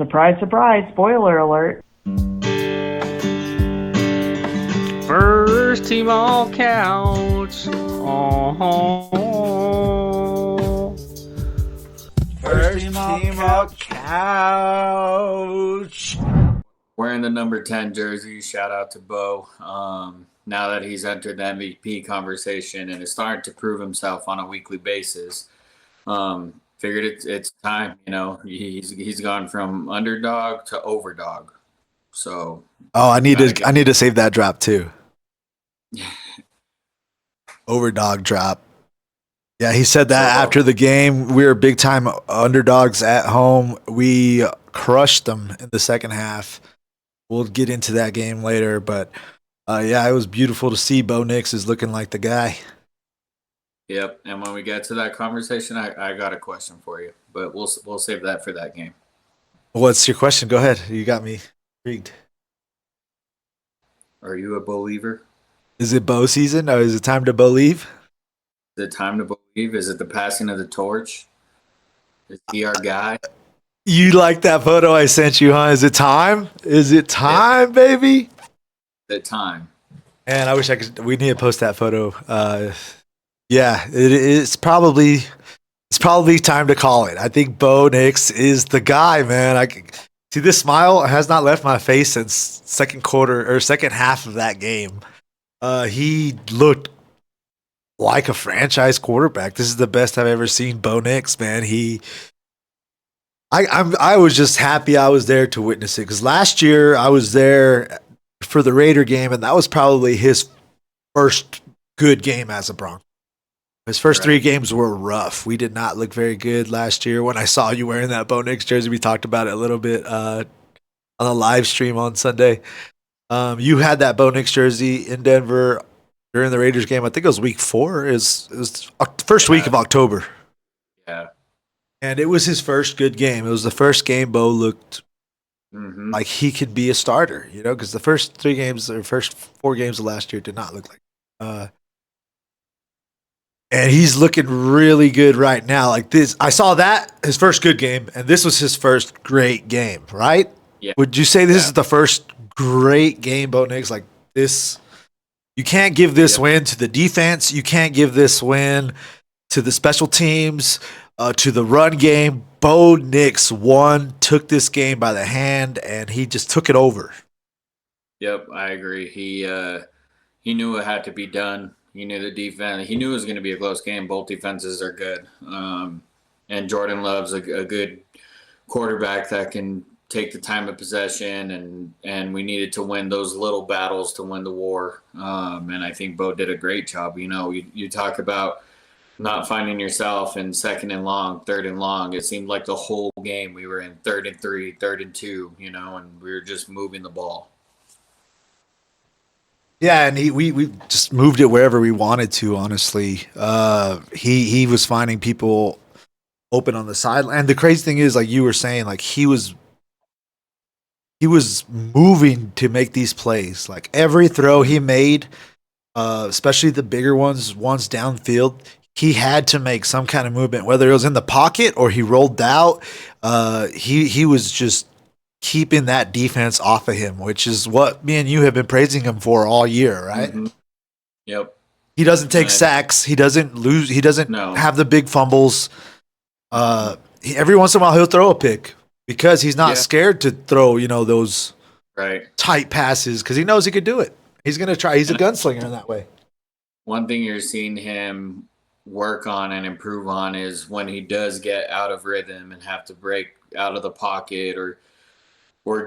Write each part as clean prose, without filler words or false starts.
Surprise, surprise, spoiler alert. First team all counts. Oh. First team all couch. Wearing the number 10 jersey. Shout out to Bo. Now that he's entered the MVP conversation and is starting to prove himself on a weekly basis, figured it's time. You know, he's gone from underdog to overdog. So I need to save that drop too. Overdog drop. Yeah, he said that after the game. We were big time underdogs at home. We crushed them in the second half. We'll get into that game later, but yeah, it was beautiful to see Bo Nix is looking like the guy. Yep, and when we get to that conversation, I got a question for you, but we'll save that for that game. What's your question? Go ahead. You got me intrigued. Are you a believer? Is it Bo season, or is it time to believe? Is it time to believe? Is it the passing of the torch? Is he our guy? You like that photo I sent you, huh? Is it time? Is it time, baby? Is it time? And I wish I could. We need to post that photo. Yeah, it's probably time to call it. I think Bo Nix is the guy, man. I see this smile has not left my face since second half of that game. He looked like a franchise quarterback. This is the best I've ever seen Bo Nix, man. I was just happy I was there to witness it, because last year I was there for the Raider game, and that was probably his first good game as a Bronco. His first three games were rough. We did not look very good last year. When I saw you wearing that Bo Nix jersey, we talked about it a little bit on a live stream on Sunday. You had that Bo Nix jersey in Denver during the Raiders game. I think it was week 4. It was first week of October. Yeah. And it was his first good game. It was the first game Bo looked like he could be a starter, you know, because the first 3 games or first 4 games of last year did not look like. And he's looking really good right now. Like this, I saw that his first good game, and this was his first great game, right? Yeah. Would you say this is the first great game, Bo Nix? Like this, you can't give this win to the defense. You can't give this win to the special teams, to the run game. Bo Nix took this game by the hand, and he just took it over. Yep, I agree. He knew it had to be done. He knew the defense. He knew it was going to be a close game. Both defenses are good. And Jordan Love's a good quarterback that can take the time of possession, and we needed to win those little battles to win the war. And I think Bo did a great job. You know, you talk about not finding yourself in second and long, third and long. It seemed like the whole game we were in 3rd and 3, 3rd and 2, you know, and we were just moving the ball. Yeah, and we just moved it wherever we wanted to, honestly. He was finding people open on the sideline. And the crazy thing is, like you were saying, like he was moving to make these plays. Like every throw he made, especially the bigger ones downfield, he had to make some kind of movement, whether it was in the pocket or he rolled out. He was just keeping that defense off of him, which is what me and you have been praising him for all year, right? Mm-hmm. Yep. He doesn't take sacks. He doesn't lose. He doesn't have the big fumbles. Every once in a while he'll throw a pick because he's not scared to throw, you know, those tight passes because he knows he could do it. He's going to try. He's a gunslinger in that way. One thing you're seeing him work on and improve on is when he does get out of rhythm and have to break out of the pocket or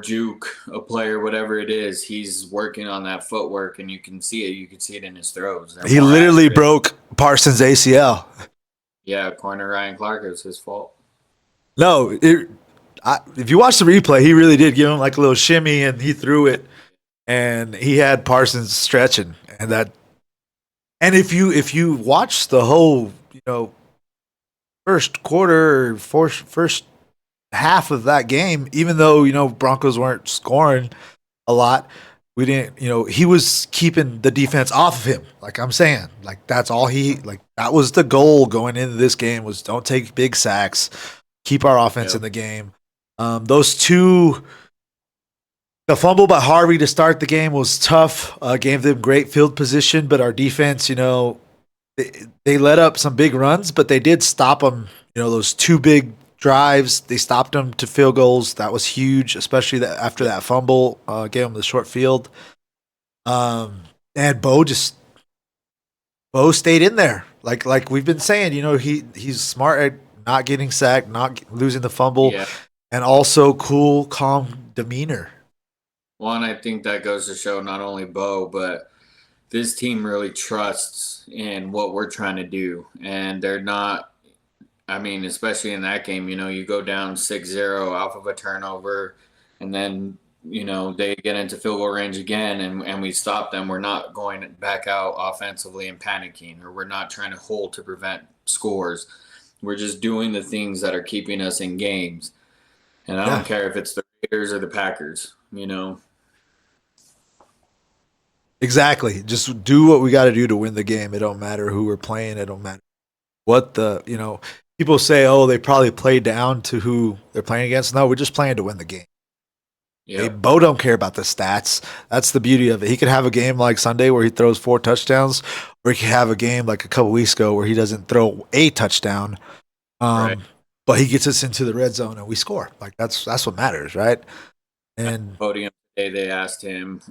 juke a player, whatever it is, he's working on that footwork, and you can see it. You can see it in his throws. He literally broke Parsons' ACL. Yeah, corner Ryan Clark, it was his fault. No, if you watch the replay, he really did give him like a little shimmy, and he threw it, and he had Parsons stretching, and if you watch the whole, you know, first quarter, first half of that game, even though, you know, Broncos weren't scoring a lot, we didn't, you know, he was keeping the defense off of him. Like I'm saying, like that's all that was the goal going into this game was don't take big sacks, keep our offense in the game. Those two, the fumble by Harvey to start the game was tough. Gave them great field position, but our defense, they let up some big runs, but they did stop them. Those two big drives, they stopped them to field goals. That was huge, especially after that fumble, gave them the short field. And Bo stayed in there, like we've been saying. He's smart at not getting sacked, not losing the fumble, and also cool, calm demeanor. One, I think that goes to show not only Bo, but this team really trusts in what we're trying to do. And they're not, especially in that game, you go down 6-0 off of a turnover, and then, they get into field goal range again and we stop them. We're not going back out offensively and panicking, or we're not trying to hold to prevent scores. We're just doing the things that are keeping us in games. And I don't care if it's the Raiders or the Packers, Exactly. Just do what we got to do to win the game. It don't matter who we're playing. It don't matter what people say, oh, they probably play down to who they're playing against. No, we're just playing to win the game. Yeah. Bo don't care about the stats. That's the beauty of it. He could have a game like Sunday where he throws 4 touchdowns, or he could have a game like a couple weeks ago where he doesn't throw a touchdown. Right. But he gets us into the red zone and we score. Like that's what matters, right? And podium today, they asked him,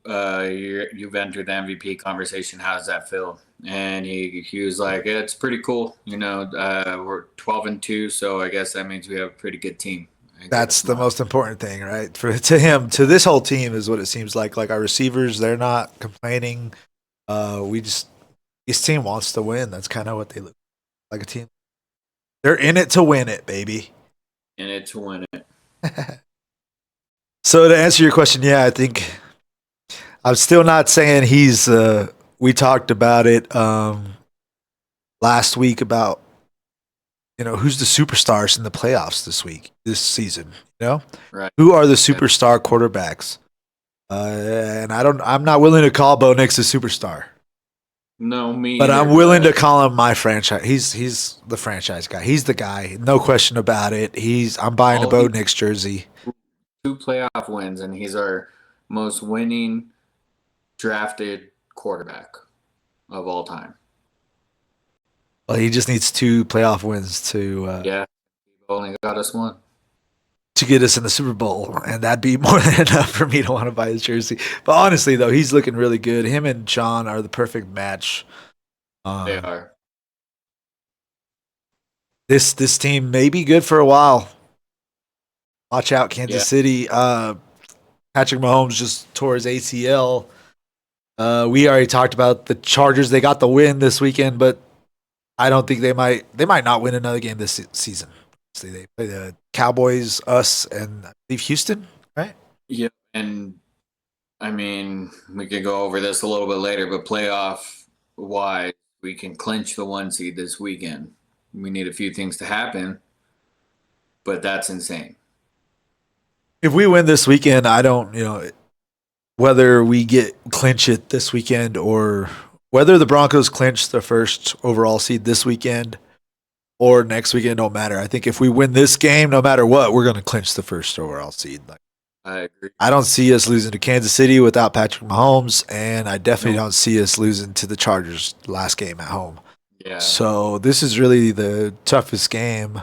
"You've entered the MVP conversation. How does that feel?" And he was like, "It's pretty cool. We're 12-2, so I guess that means we have a pretty good team." That's the most important thing, right? To him, to this whole team is what it seems like. Like our receivers, they're not complaining. This team wants to win. That's kind of what they look like, a team. They're in it to win it, baby. In it to win it. So to answer your question, yeah, I think I'm still not saying he's. We talked about it last week about who's the superstars in the playoffs this season. Right. Who are the superstar quarterbacks? And I'm not willing to call Bo Nix a superstar. No, me. But I'm willing to call him my franchise. He's the franchise guy. He's the guy. No question about it. I'm buying a Bo Nix jersey. 2 playoff wins, and he's our most winning drafted quarterback of all time. Well, he just needs 2 playoff wins to. He only got us 1. To get us in the Super Bowl, and that'd be more than enough for me to want to buy his jersey. But honestly, though, he's looking really good. Him and John are the perfect match. They are. This team may be good for a while. Watch out, Kansas City. Patrick Mahomes just tore his ACL. We already talked about the Chargers. They got the win this weekend, but I don't think they might not win another game this season. So they play the Cowboys, us, and I believe Houston, right? Yeah, and we could go over this a little bit later, but playoff-wise, we can clinch the 1 seed this weekend. We need a few things to happen, but that's insane. If we win this weekend, I don't, whether we clinch it this weekend or whether the Broncos clinch the first overall seed this weekend or next weekend, don't matter. I think if we win this game, no matter what, we're going to clinch the first overall seed. I agree. I don't see us losing to Kansas City without Patrick Mahomes, and I definitely don't see us losing to the Chargers last game at home. Yeah. So this is really the toughest game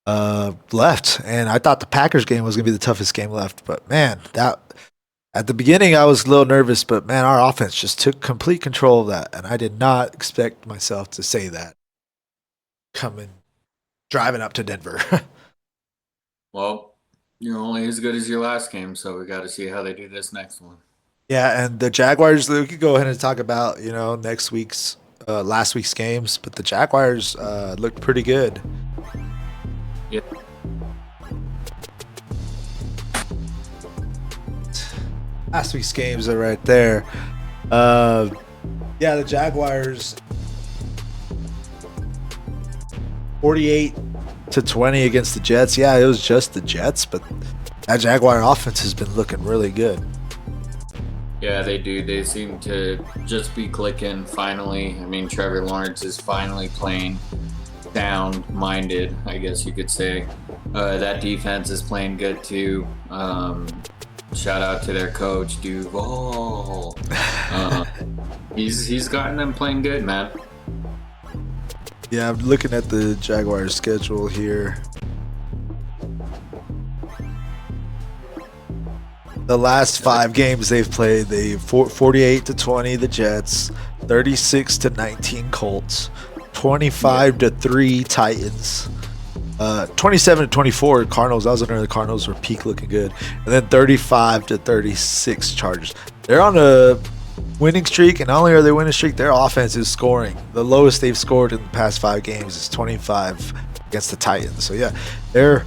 left, and I thought the Packers game was going to be the toughest game left. But man, that at the beginning I was a little nervous, but man, our offense just took complete control of that, and I did not expect myself to say that. Driving up to Denver. Well, you're only as good as your last game, so we got to see how they do this next one. Yeah, and the Jaguars, we could go ahead and talk about, last week's games, but the Jaguars looked pretty good. Yep. Last week's games are right there. The Jaguars 48-20 against the Jets. Yeah, it was just the Jets, but that Jaguar offense has been looking really good. Yeah, they do. They seem to just be clicking finally. Trevor Lawrence is finally playing sound-minded, I guess you could say. That defense is playing good too. Shout out to their coach Duval. He's gotten them playing good, man. Yeah, I'm looking at the Jaguars schedule here. The last 5 games they've played, 48-20 the Jets, 36-19 Colts, 25-3 Titans, 27-24 Cardinals. That was another the Cardinals were peak looking good, and then 35-36 Chargers. They're on a winning streak, and not only are they winning streak, their offense is scoring. The lowest they've scored in the past 5 games is 25 against the Titans. So yeah, they're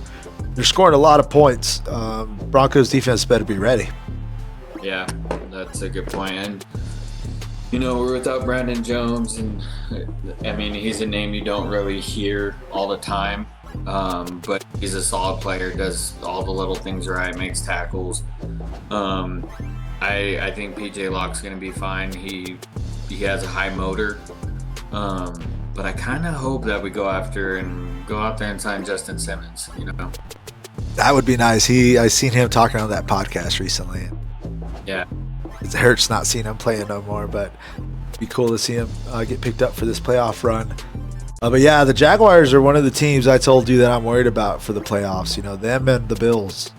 scoring a lot of points. Broncos defense better be ready. Yeah, that's a good point. And we're without Brandon Jones, and I mean he's a name you don't really hear all the time, but he's a solid player. Does all the little things right, makes tackles. I think PJ Locke's going to be fine. He has a high motor, but I kind of hope that we go out there and sign Justin Simmons. That would be nice. I seen him talking on that podcast recently. Yeah, it hurts not seeing him playing no more, but it'd be cool to see him get picked up for this playoff run. But yeah, the Jaguars are one of the teams I told you that I'm worried about for the playoffs. Them and the Bills.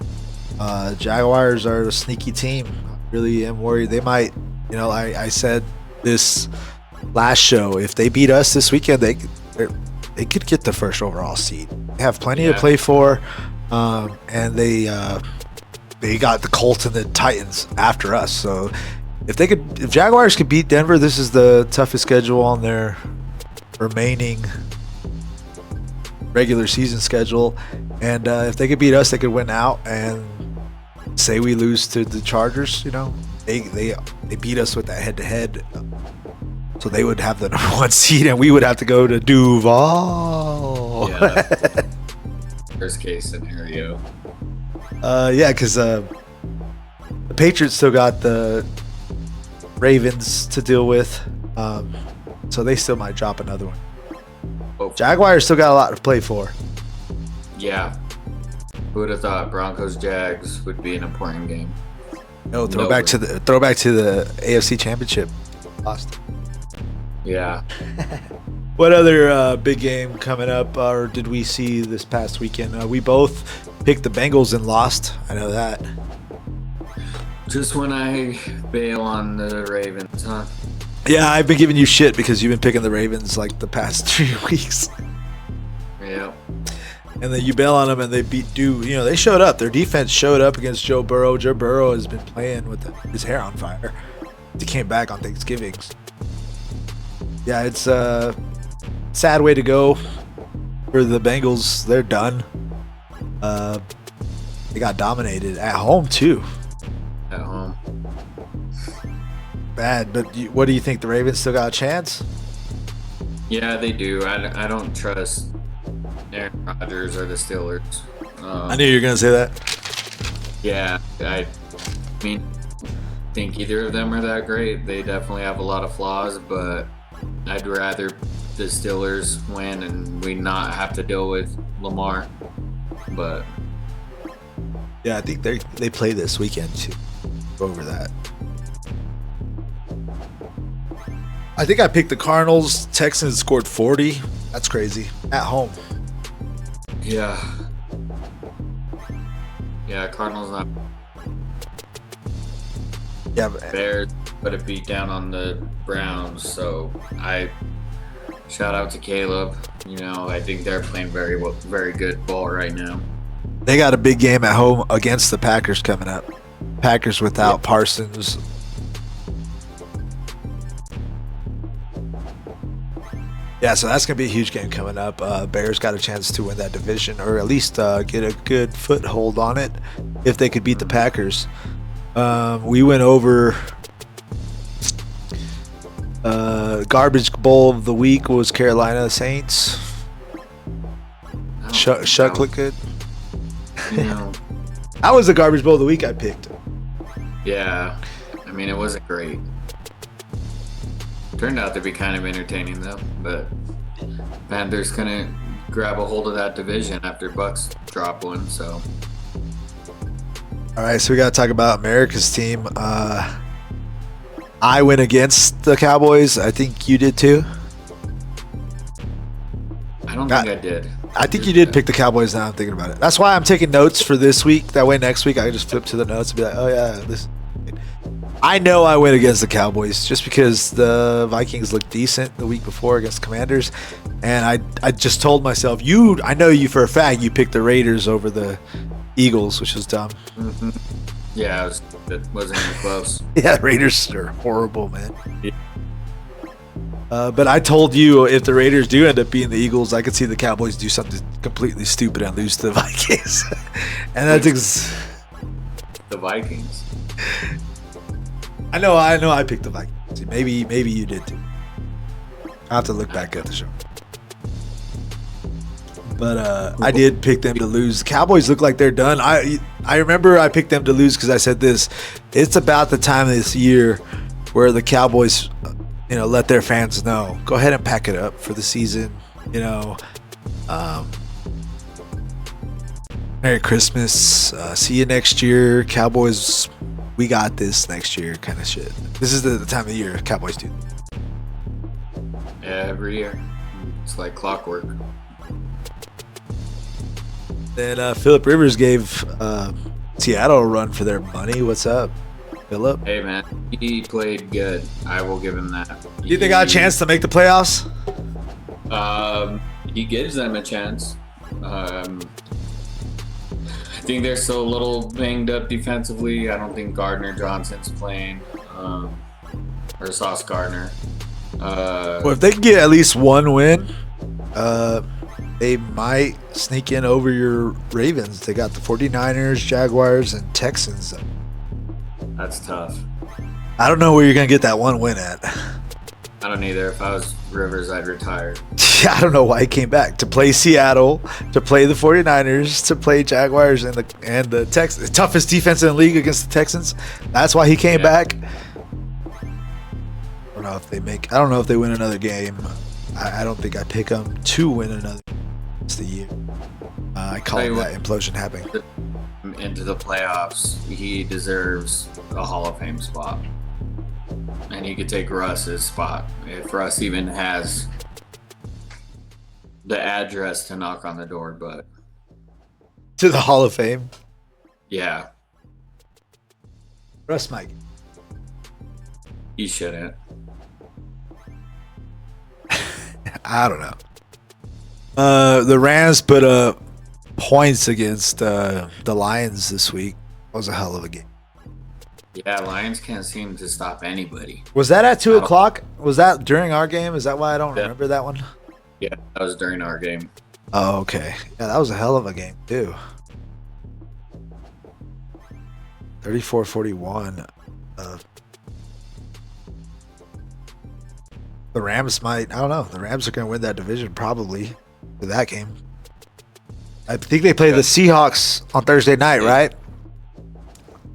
Jaguars are a sneaky team. I really am worried. They might, I said this last show, if they beat us this weekend, they could get the first overall seed. They have plenty to play for. And they got the Colts and the Titans after us. So if Jaguars could beat Denver, this is the toughest schedule on their remaining regular season schedule. And if they could beat us, they could win out. And say we lose to the Chargers, they beat us with that head-to-head. So they would have the number 1 seed, and we would have to go to Duval. Yeah. Worst case scenario. Because the Patriots still got the Ravens to deal with, so they still might drop another one. Jaguars still got a lot to play for. Yeah. Who would have thought Broncos Jags would be an important game? No, throwback to the AFC Championship. Lost. Yeah. What other big game coming up, or did we see this past weekend? We both picked the Bengals and lost. I know that. Just when I bail on the Ravens, huh? Yeah, I've been giving you shit because you've been picking the Ravens like the past 3 weeks. Yeah. And then you bail on them and they beat they showed up. Their defense showed up against Joe Burrow. Joe Burrow has been playing with his hair on fire. He came back on Thanksgivings. Yeah, it's a sad way to go for the Bengals. They're done. They got dominated at home too. At home. Bad, but what do you think? The Ravens still got a chance? Yeah, they do. I don't trust Aaron Rodgers or the Steelers. I knew you were going to say that. Yeah, I mean, think either of them are that great. They definitely have a lot of flaws, but I'd rather the Steelers win and we not have to deal with Lamar. But yeah, I think they play this weekend too. Go over that. I think I picked the Cardinals. Texans scored 40. That's crazy. At home. Yeah. Yeah, Cardinals not. Yeah, but Bears put a beat down on the Browns, so I shout out to Caleb. I think they're playing very good ball right now. they got a big game at home against the Packers coming up. Packers without Parsons. Yeah, so that's going to be a huge game coming up. Bears got a chance to win that division, or at least get a good foothold on it if they could beat the Packers. We went over garbage bowl of the week was Carolina Saints. Shuck looked good. That was the garbage bowl of the week I picked. Yeah, I mean, it wasn't great. Turned out to be kind of entertaining though, but Panthers couldn't grab a hold of that division after Bucks drop one. So All right, so we got to talk about America's team. I went against the Cowboys. I think you did too. I don't think I did. I think you did pick the Cowboys. Now I'm thinking about it. That's why I'm taking notes for this week. That way next week I can just flip to the notes and be like, oh yeah, this. I know I went against the Cowboys just because the Vikings looked decent the week before against the Commanders, and I just told myself, I know you for a fact you picked the Raiders over the Eagles, which was dumb. Mm-hmm. Yeah, it wasn't even close. Yeah, Raiders are horrible, man. Yeah. But I told you if the Raiders do end up being the Eagles, I could see the Cowboys do something completely stupid and lose to the Vikings. And that's the Vikings. I know I picked the Vikings. Maybe you did too. I'll have to look back at the show. But I did pick them to lose. The Cowboys look like they're done. I remember I picked them to lose because I said this. It's about the time of this year where the Cowboys, let their fans know. Go ahead and pack it up for the season. Merry Christmas. See you next year. Cowboys, we got this next year kind of shit. This is the time of the year Cowboys do. Yeah, every year. It's like clockwork. Then Phillip Rivers gave Seattle a run for their money. What's up, Phillip? Hey, man. He played good. I will give him that. Do you think they got a chance to make the playoffs? He gives them a chance. I think they're still a little banged up defensively. I don't think Gardner Johnson's playing. Or Sauce Gardner. Well, if they can get at least one win, they might sneak in over your Ravens. They got the 49ers, Jaguars, and Texans. That's tough. I don't know where you're going to get that one win at. I don't either. If I was Rivers, I'd retire. I don't know why he came back. To play Seattle, to play the 49ers, to play Jaguars and the Texans. The toughest defense in the league against the Texans. That's why he came back. I don't know if they win another game. I don't think I pick them to win another game. It's the year. I call it that implosion happening. Into the playoffs, he deserves a Hall of Fame spot. And he could take Russ's spot if Russ even has the address to knock on the door. But to the Hall of Fame? Yeah. Russ might. He shouldn't. I don't know. The Rams put up points against the Lions this week. That was a hell of a game. Yeah, Lions can't seem to stop anybody. Was that at 2 o'clock? Was that during our game? Is that why I don't remember that one? Yeah, that was during our game. Oh, okay. Yeah, that was a hell of a game, too. 34-41. The Rams might. I don't know. The Rams are going to win that division probably for that game. I think they play the Seahawks on Thursday night, right?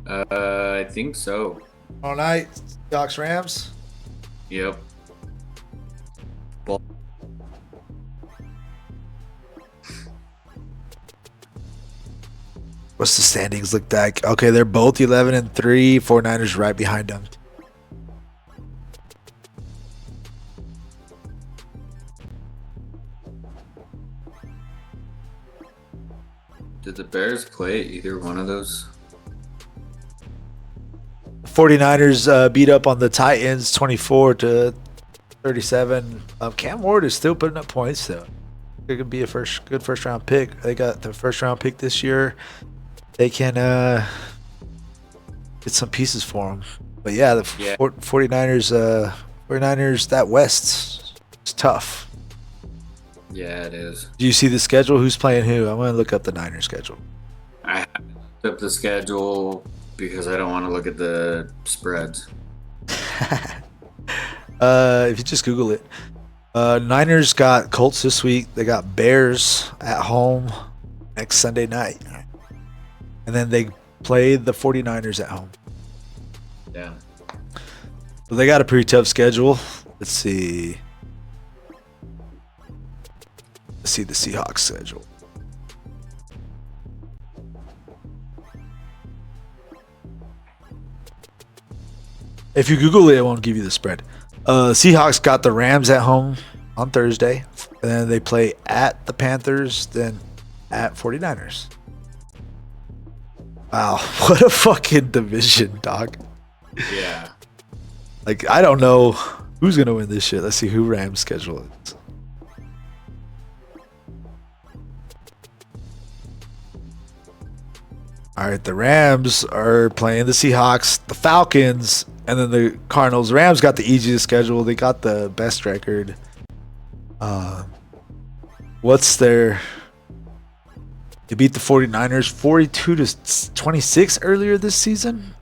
I think so. All night, Seahawks Rams. Yep. What's the standings look like? Okay, they're both 11-3. 49ers right behind them. Did the Bears play either one of those? 49ers beat up on the Titans 24-37. Cam Ward is still putting up points though. It could be a good first round pick. They got the first round pick this year. They can get some pieces for him. But yeah, the 49ers, that West is tough. Yeah, it is. Do you see the schedule? Who's playing who? I'm going to look up the Niners schedule. I looked up the schedule because I don't want to look at the spreads. If you just Google it. Niners got Colts this week. They got Bears at home next Sunday night. And then they play the 49ers at home. Yeah. So they got a pretty tough schedule. Let's see. Let's see the Seahawks schedule. If you Google it, it won't give you the spread. Seahawks got the Rams at home on Thursday. And then they play at the Panthers, then at 49ers. Wow, what a fucking division, dog. Yeah. Like, I don't know who's going to win this shit. Let's see who Rams' schedule is. All right, the Rams are playing the Seahawks, the Falcons, and then the Cardinals. Rams got the easiest schedule. They got the best record. What's their... They beat the 49ers 42-26 earlier this season.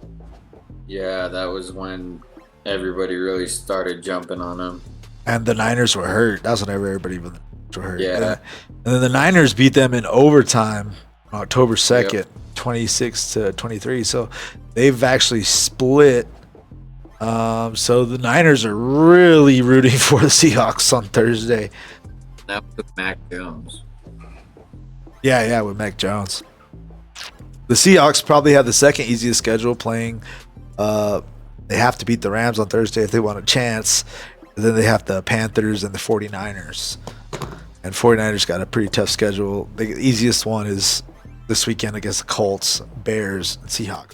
Yeah, that was when everybody really started jumping on them. And the Niners were hurt. That's whenever everybody were hurt. Yeah. And then the Niners beat them in overtime on October 2nd, 26-23. So they've actually split. So the Niners are really rooting for the Seahawks on Thursday. That was Mac Jones. Yeah, with Mac Jones. The Seahawks probably have the second easiest schedule playing. They have to beat the Rams on Thursday if they want a chance. And then they have the Panthers and the 49ers. And 49ers got a pretty tough schedule. The easiest one is this weekend against the Colts, Bears, and Seahawks.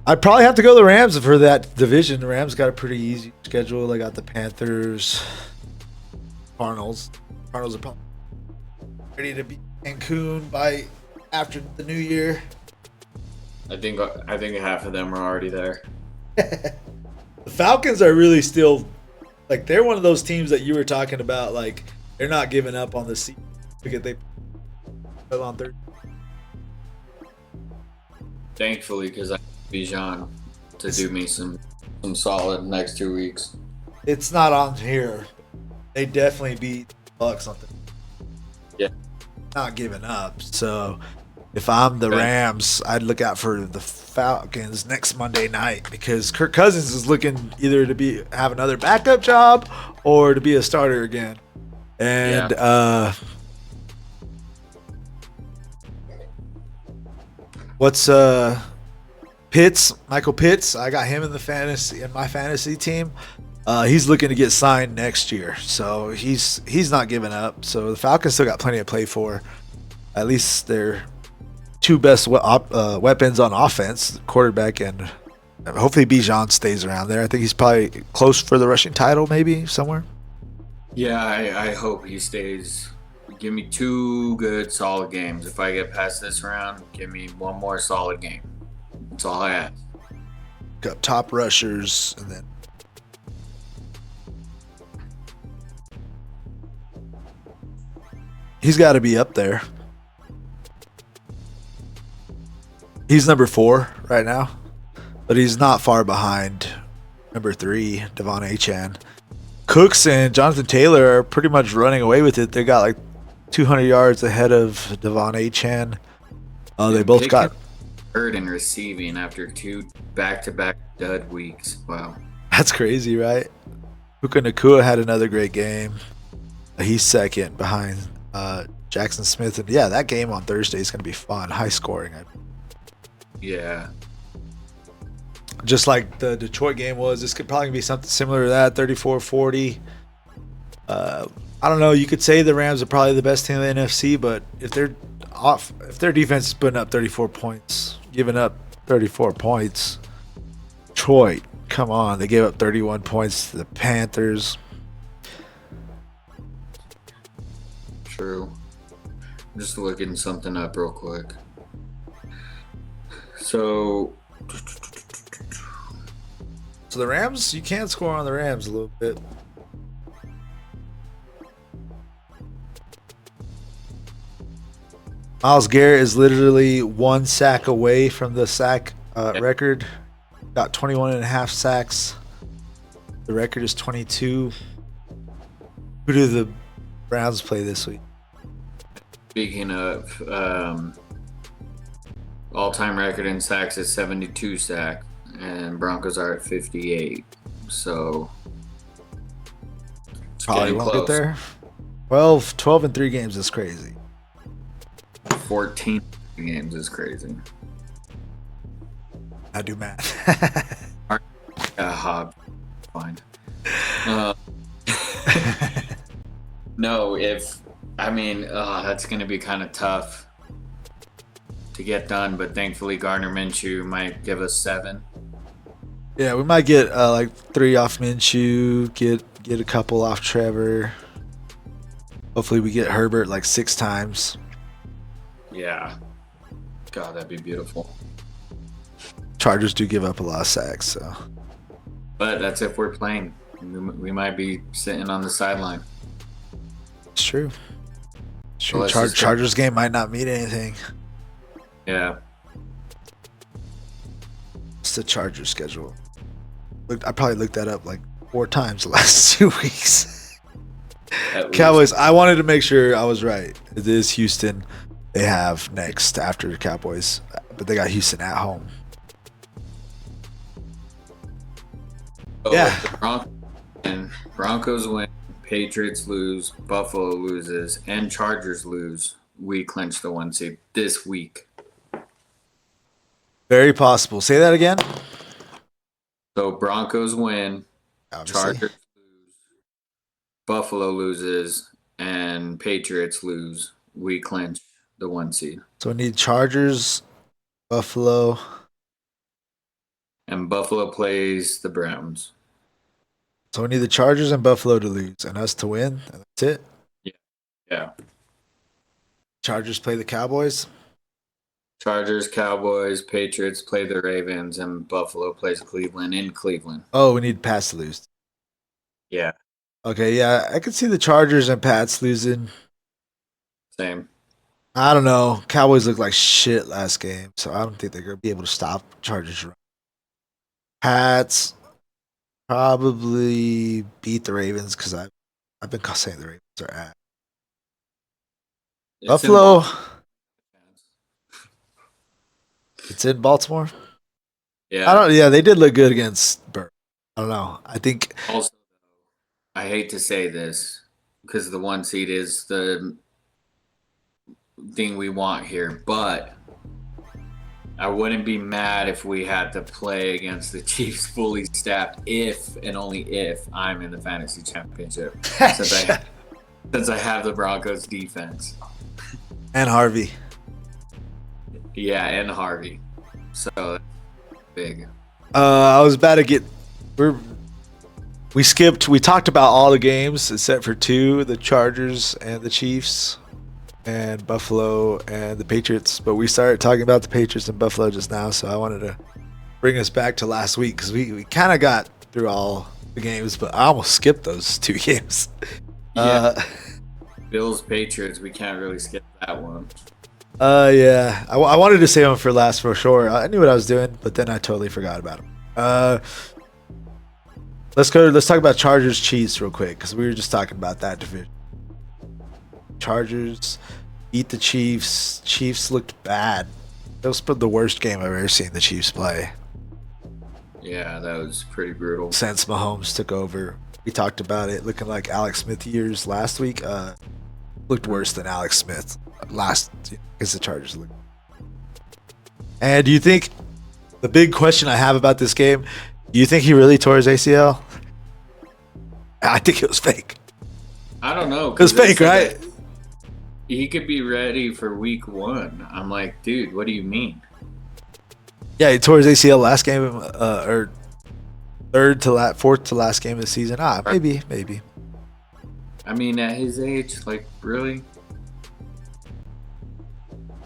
I'd probably have to go the Rams for that division. The Rams got a pretty easy schedule. They got the Panthers, Cardinals. Cardinals are probably ready to beat Cancun by after the new year. I think half of them are already there. The Falcons are really still, like, they're one of those teams that you were talking about. Like, they're not giving up on the season because they put on third. Thankfully, because I have Bijan to do me some solid next 2 weeks. It's not on here. They definitely beat the Bucks on Yeah. not giving up. So if I'm the Rams, I'd look out for the Falcons next Monday night because Kirk Cousins is looking either to have another backup job or to be a starter again. And what's Pitts, Michael Pitts, I got him in my fantasy team. He's looking to get signed next year, so he's not giving up. So the Falcons still got plenty to play for. At least their two best weapons on offense, quarterback, and hopefully Bijan stays around there. I think he's probably close for the rushing title, maybe somewhere. Yeah, I hope he stays. Give me 2 good, solid games. If I get past this round, give me 1 more solid game. That's all I ask. Got top rushers, and then he's got to be up there. He's number 4 right now, but he's not far behind number 3, Devon Achane. Cooks and Jonathan Taylor are pretty much running away with it. They got like 200 yards ahead of Devon Achane. They both got third in receiving after 2 back-to-back dud weeks. Wow. That's crazy, right? Puka Nacua had another great game. He's second behind Jackson Smith. And yeah, that game on Thursday is going to be fun. High scoring. Yeah. Just like the Detroit game was, this could probably be something similar to that, 34-40. I don't know. You could say the Rams are probably the best team in the NFC, but if their defense is putting up 34 points, giving up 34 points, Detroit, come on, they gave up 31 points to the Panthers. True. I'm just looking something up real quick. So the Rams, you can score on the Rams a little bit. Myles Garrett is literally 1 sack away from the sack record. Got 21 and a half sacks. The record is 22. Who do the Browns play this week? speaking of all-time record in sacks is 72 sacks, and Broncos are at 58. So It's Probably getting won't close. get there. 12 and 3 games is crazy. 14 games is crazy. I do math. Hob, fine. No, that's going to be kind of tough to get done, but thankfully Gardner Minshew might give us 7. Yeah, we might get like 3 off Minshew, get a couple off Trevor. Hopefully we get Herbert like 6 times. Yeah. God, that'd be beautiful. Chargers do give up a lot of sacks, so. But that's if we're playing. We might be sitting on the sideline. It's true. It's true. Well, let's just go. Chargers game might not mean anything. Yeah. It's the Chargers schedule. I probably looked that up like 4 times the last 2 weeks. Cowboys, I wanted to make sure I was right. It is Houston they have next after the Cowboys, but they got Houston at home. Yeah. The Broncos win, Patriots lose, Buffalo loses, and Chargers lose. We clinch the 1 seed this week. Very possible. Say that again. So Broncos win, Obviously. Chargers lose, Buffalo loses, and Patriots lose. We clinch the 1 seed. So we need Chargers, Buffalo. And Buffalo plays the Browns. So we need the Chargers and Buffalo to lose and us to win. And that's it. Yeah. Chargers play the Cowboys. Chargers, Cowboys, Patriots play the Ravens, and Buffalo plays Cleveland in Cleveland. Oh, we need Pats to lose. Yeah, Okay, yeah, I could see the Chargers and Pats losing. same. I don't know. Cowboys looked like shit last game, so I don't think they're gonna be able to stop Chargers run. Pats probably beat the Ravens because I've been saying the Ravens are at It's Buffalo. It's in Baltimore. Yeah. Yeah, they did look good against Burr. I don't know. I think Also, I hate to say this because the 1 seed is the thing we want here, but I wouldn't be mad if we had to play against the Chiefs fully staffed if and only if I'm in the fantasy championship since I have the Broncos defense. and Harvey. Yeah, and Harvey. So that's big. I was about to get. We talked about all the games except for 2, the Chargers and the Chiefs, and Buffalo and the Patriots. But we started talking about the Patriots and Buffalo just now, so I wanted to bring us back to last week because we kind of got through all the games, but I almost skipped those 2 games. Yeah. Bills, Patriots, we can't really skip that one. Yeah. I wanted to save them for last for sure. I knew what I was doing, but then I totally forgot about them. Let's talk about Chargers Chiefs real quick because we were just talking about that division. Chargers beat the Chiefs. Chiefs looked bad. That was the worst game I've ever seen the Chiefs play Yeah, that was pretty brutal. since Mahomes took over. We talked about it looking like Alex Smith years last week. Looked worse than Alex Smith last because the Chargers looked. And do you think the big question I have about this game? Do you think he really tore his ACL? I think it was fake. I don't know. It was fake, right? He could be ready for week 1. I'm like, dude, what do you mean? Yeah, he tore his ACL last game, or fourth to last game of the season. Maybe. I mean, at his age, like, really?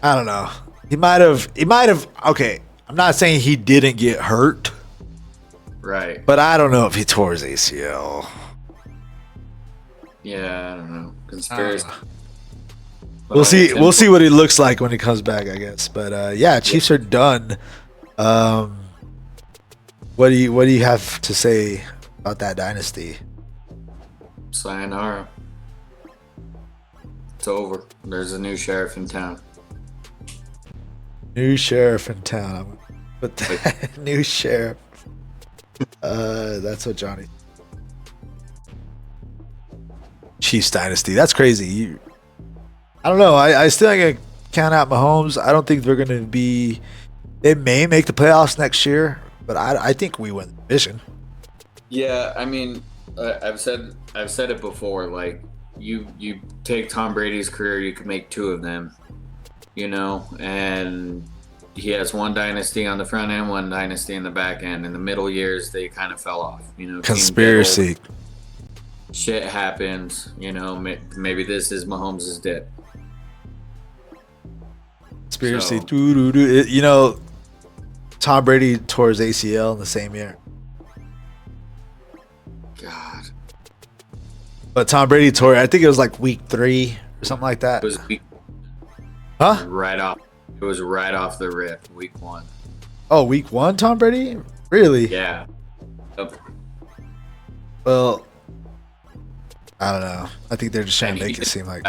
I don't know. He might have. Okay, I'm not saying he didn't get hurt, Right. but I don't know if he tore his ACL. Yeah, I don't know. Conspiracy. We'll see. We'll see what he looks like when he comes back, I guess. But yeah, Chiefs are done. What do you have to say about that dynasty? Sayonara. It's over. There's a new sheriff in town. New sheriff in town. But the new sheriff. That's what Johnny. Chiefs dynasty. That's crazy. I don't know. I still ain't gonna count out Mahomes. I don't think they're gonna be. They may make the playoffs next year, but I think we win the division. Yeah, I mean, I've said it before. Like you take Tom Brady's career, you could make two of them. And he has one dynasty on the front end, one dynasty in the back end. In the middle years, they kind of fell off. Conspiracy. Shit happens. Maybe this is Mahomes' dip. Conspiracy. So, Tom Brady tore his ACL in the same year. God. But Tom Brady tore it. I think it was like week 3 or something like that. It was week. Huh? Right off. It was right off the rip, week 1. Oh, week 1, Tom Brady? Really? Yeah. Yep. Well, I don't know. I think they're just trying to And make it seem like.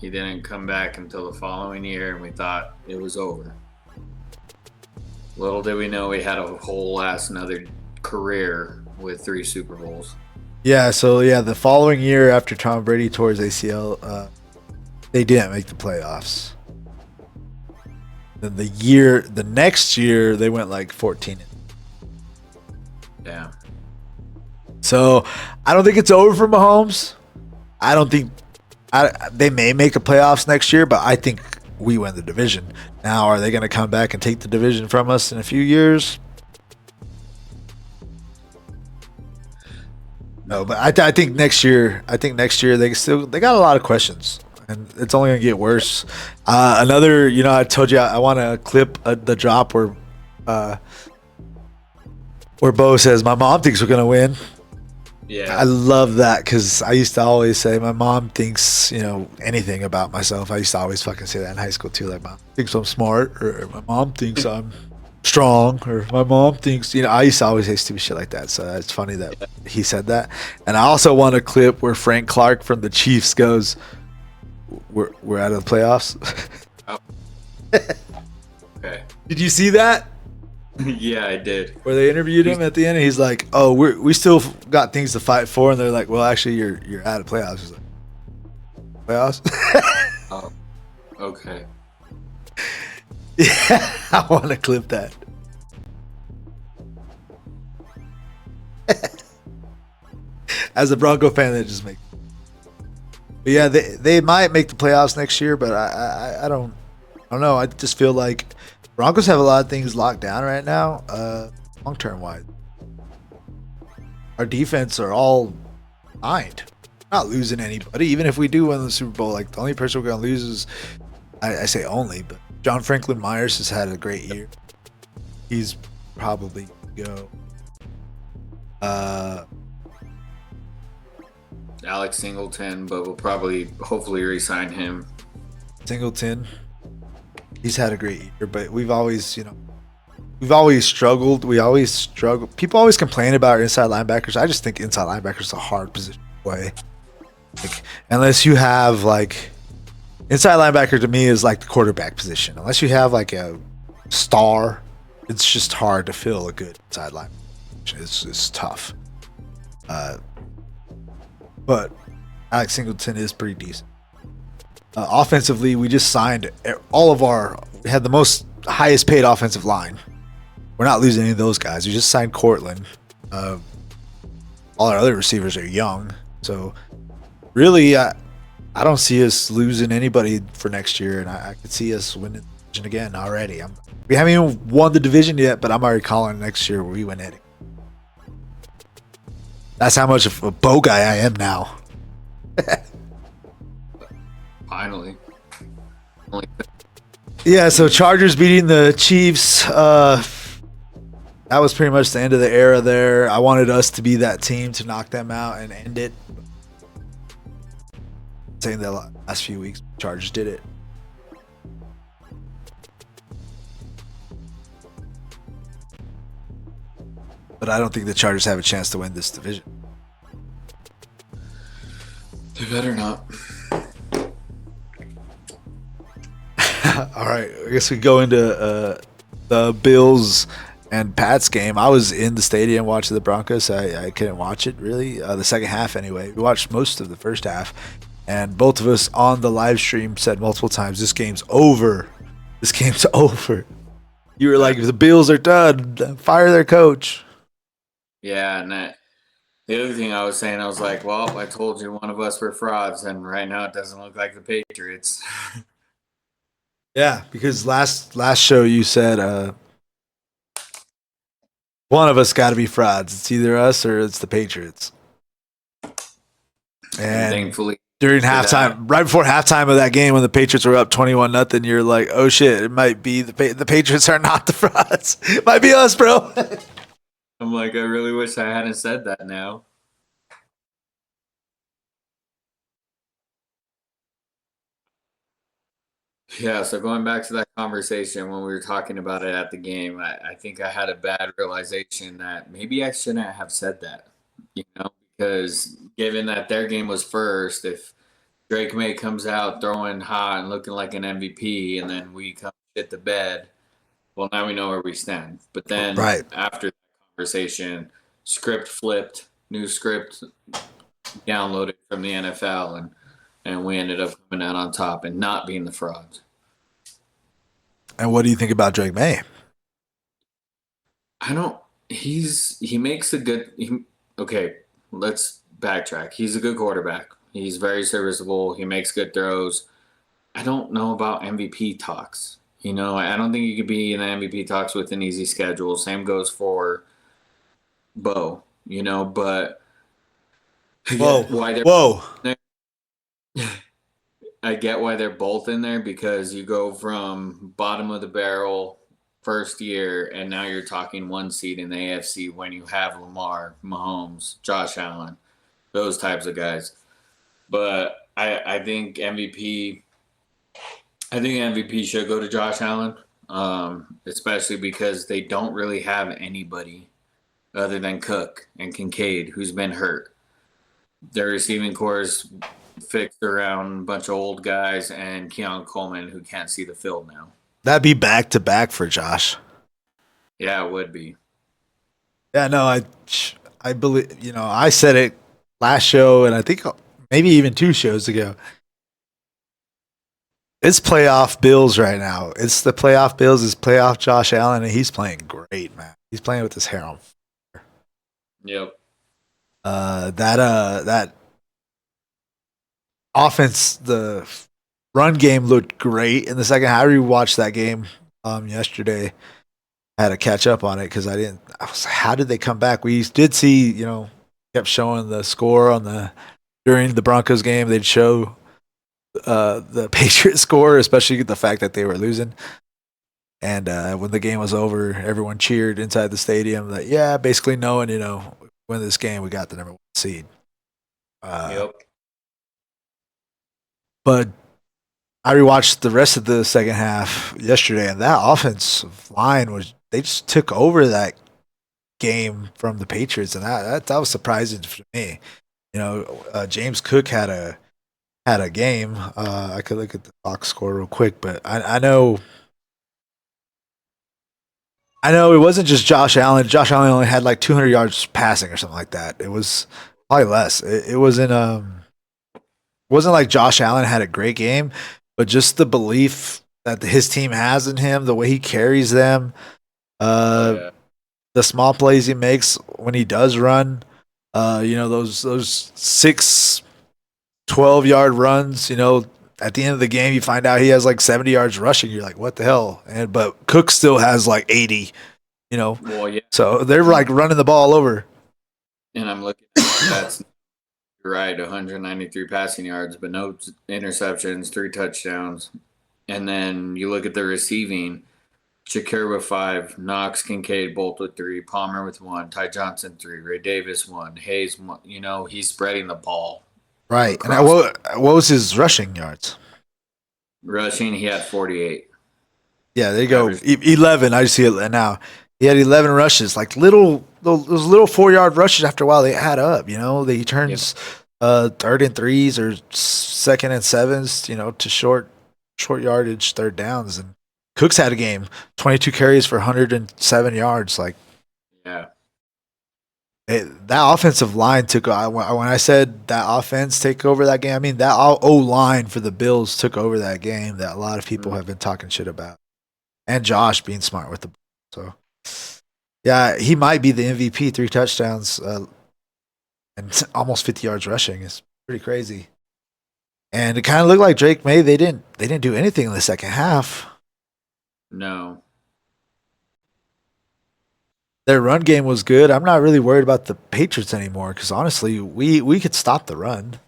He didn't come back until the following year, and we thought it was over. Little did we know we had a whole another career with 3 Super Bowls. Yeah, so the following year after Tom Brady tore his ACL, they didn't make the playoffs. Then the next year, they went like 14. Yeah. So I don't think it's over for Mahomes. I don't think they may make the playoffs next year, but I think we win the division. Now, are they going to come back and take the division from us in a few years? No, but I think next year. They got a lot of questions, and it's only going to get worse. Another, I told you I want to clip the drop where Bo says my mom thinks we're going to win. Yeah. I love that because I used to always say my mom thinks, anything about myself. I used to always fucking say that in high school too. Like, mom thinks I'm smart, or my mom thinks I'm strong, or my mom thinks, I used to always say stupid shit like that. So it's funny that he said that. And I also want a clip where Frank Clark from the Chiefs goes, we're out of the playoffs. Oh. Okay. Did you see that? Yeah, I did. Where they interviewed him at the end, and he's like, "Oh, we still got things to fight for," and they're like, "Well, actually, you're out of playoffs." He's like, "Playoffs?" Oh, okay. Yeah, I want to clip that. As a Bronco fan, that just makes. But yeah, they might make the playoffs next year, but I don't know. I just feel like Broncos have a lot of things locked down right now, long term wise. Our defense are all behind. Not losing anybody. Even if we do win the Super Bowl, like the only person we're gonna lose is, I say only, but John Franklin Myers has had a great year. He's probably go. Alex Singleton, but we'll hopefully re-sign him. Singleton, he's had a great year, but we've always struggled. We always struggle. People always complain about our inside linebackers. I just think inside linebackers is a hard position to play. Like, unless you have inside linebacker to me is like the quarterback position. Unless you have like a star, it's just hard to fill a good inside linebacker. It's tough. But Alex Singleton is pretty decent. Offensively, we just signed we had the highest paid offensive line. We're not losing any of those guys. We just signed Cortland. All our other receivers are young. So really, I don't see us losing anybody for next year, and I could see us winning the division again already. We haven't even won the division yet, but I'm already calling next year where we win it. That's how much of a Bo guy I am now. Finally. Yeah, so Chargers beating the Chiefs. That was pretty much the end of the era there. I wanted us to be that team to knock them out and end it. Saying the last few weeks, Chargers did it. But I don't think the Chargers have a chance to win this division. They better not. All right, I guess we go into the Bills and Pat's game. I was in the stadium watching the Broncos. I couldn't watch it really. The second half anyway. We watched most of the first half, and both of us on the live stream said multiple times, "This game's over. This game's over." You were like, "The Bills are done. Fire their coach." Yeah, and the other thing I was saying, I was like, well, I told you one of us were frauds, and right now it doesn't look like the Patriots. Yeah, because last show you said one of us got to be frauds. It's either us or it's the Patriots. And thankfully, during halftime, right before halftime of that game, when the Patriots were up 21-0, you're like, "Oh shit! It might be the Patriots are not the frauds. It might be us, bro." I'm like, I really wish I hadn't said that now. Yeah, so going back to that conversation when we were talking about it at the game, I think I had a bad realization that maybe I shouldn't have said that, because given that their game was first, if Drake May comes out throwing hot and looking like an MVP, and then we come shit the bed, well, now we know where we stand. But then Right. after the conversation, script flipped, new script downloaded from the NFL, and we ended up coming out on top and not being the frauds. And what do you think about Drake May? He makes a good, okay, let's backtrack. He's a good quarterback. He's very serviceable. He makes good throws. I don't know about MVP talks. I don't think you could be in the MVP talks with an easy schedule. Same goes for Bo, but Whoa. I get why they're both in there, because you go from bottom of the barrel first year, and now you're talking one seed in the AFC when you have Lamar, Mahomes, Josh Allen, those types of guys. But I think MVP should go to Josh Allen, especially because they don't really have anybody other than Cook and Kincaid, who's been hurt. Their receiving core is fixed around a bunch of old guys and Keon Coleman, who can't see the field now. That'd be back to back for Josh. Yeah, it would be. Yeah, no, I believe, I said it last show, and I think maybe even 2 shows ago. It's playoff Bills right now. It's the playoff Bills. It's playoff Josh Allen, and he's playing great, man. He's playing with his hair on. Yep. That offense, the run game looked great in the second half. I rewatched that game yesterday. I had to catch up on it because I was like, how did they come back? We did see, kept showing the score during the Broncos game. They'd show the Patriots score, especially the fact that they were losing. And when the game was over, everyone cheered inside the stadium that, basically knowing, win this game, we got the number 1 seed. Yep. But I rewatched the rest of the second half yesterday, and that offensive line they just took over that game from the Patriots, and that was surprising for me. James Cook had a game. I could look at the box score real quick, but I know it wasn't just Josh Allen. Josh Allen only had like 200 yards passing or something like that. It was probably less. It wasn't like Josh Allen had a great game, but just the belief that his team has in him, the way he carries them, the small plays he makes when he does run, those 6 12-yard runs, at the end of the game you find out he has like 70 yards rushing. You're like, what the hell? But Cook still has like 80, Well, yeah. So they're like running the ball over. And I'm looking at that's right, 193 passing yards, but no interceptions, 3 touchdowns. And then you look at the receiving, Shakir with 5, Knox, Kincaid both with 3, Palmer with 1, Ty Johnson 3, Ray Davis 1, Hayes 1. He's spreading the ball. Right. And what was his rushing yards? Rushing, he had 48. Yeah, there you go. 11. I just see it now. He had 11 rushes, like those little 4-yard rushes. After a while, they add up. He turns 3rd and 3s or 2nd and 7s, to short yardage 3rd downs, and Cooks had a game, 22 carries for 107 yards. Like, Yeah. that offensive line took. When I said that offense take over that game, I mean that O line for the Bills took over that game. That a lot of people have been talking shit about, and Josh being smart with the ball. So yeah, he might be the MVP. 3 touchdowns and almost 50 yards rushing is pretty crazy. And it kind of looked like Drake May. They didn't do anything in the second half. No. Their run game was good. I'm not really worried about the Patriots anymore because honestly, we could stop the run.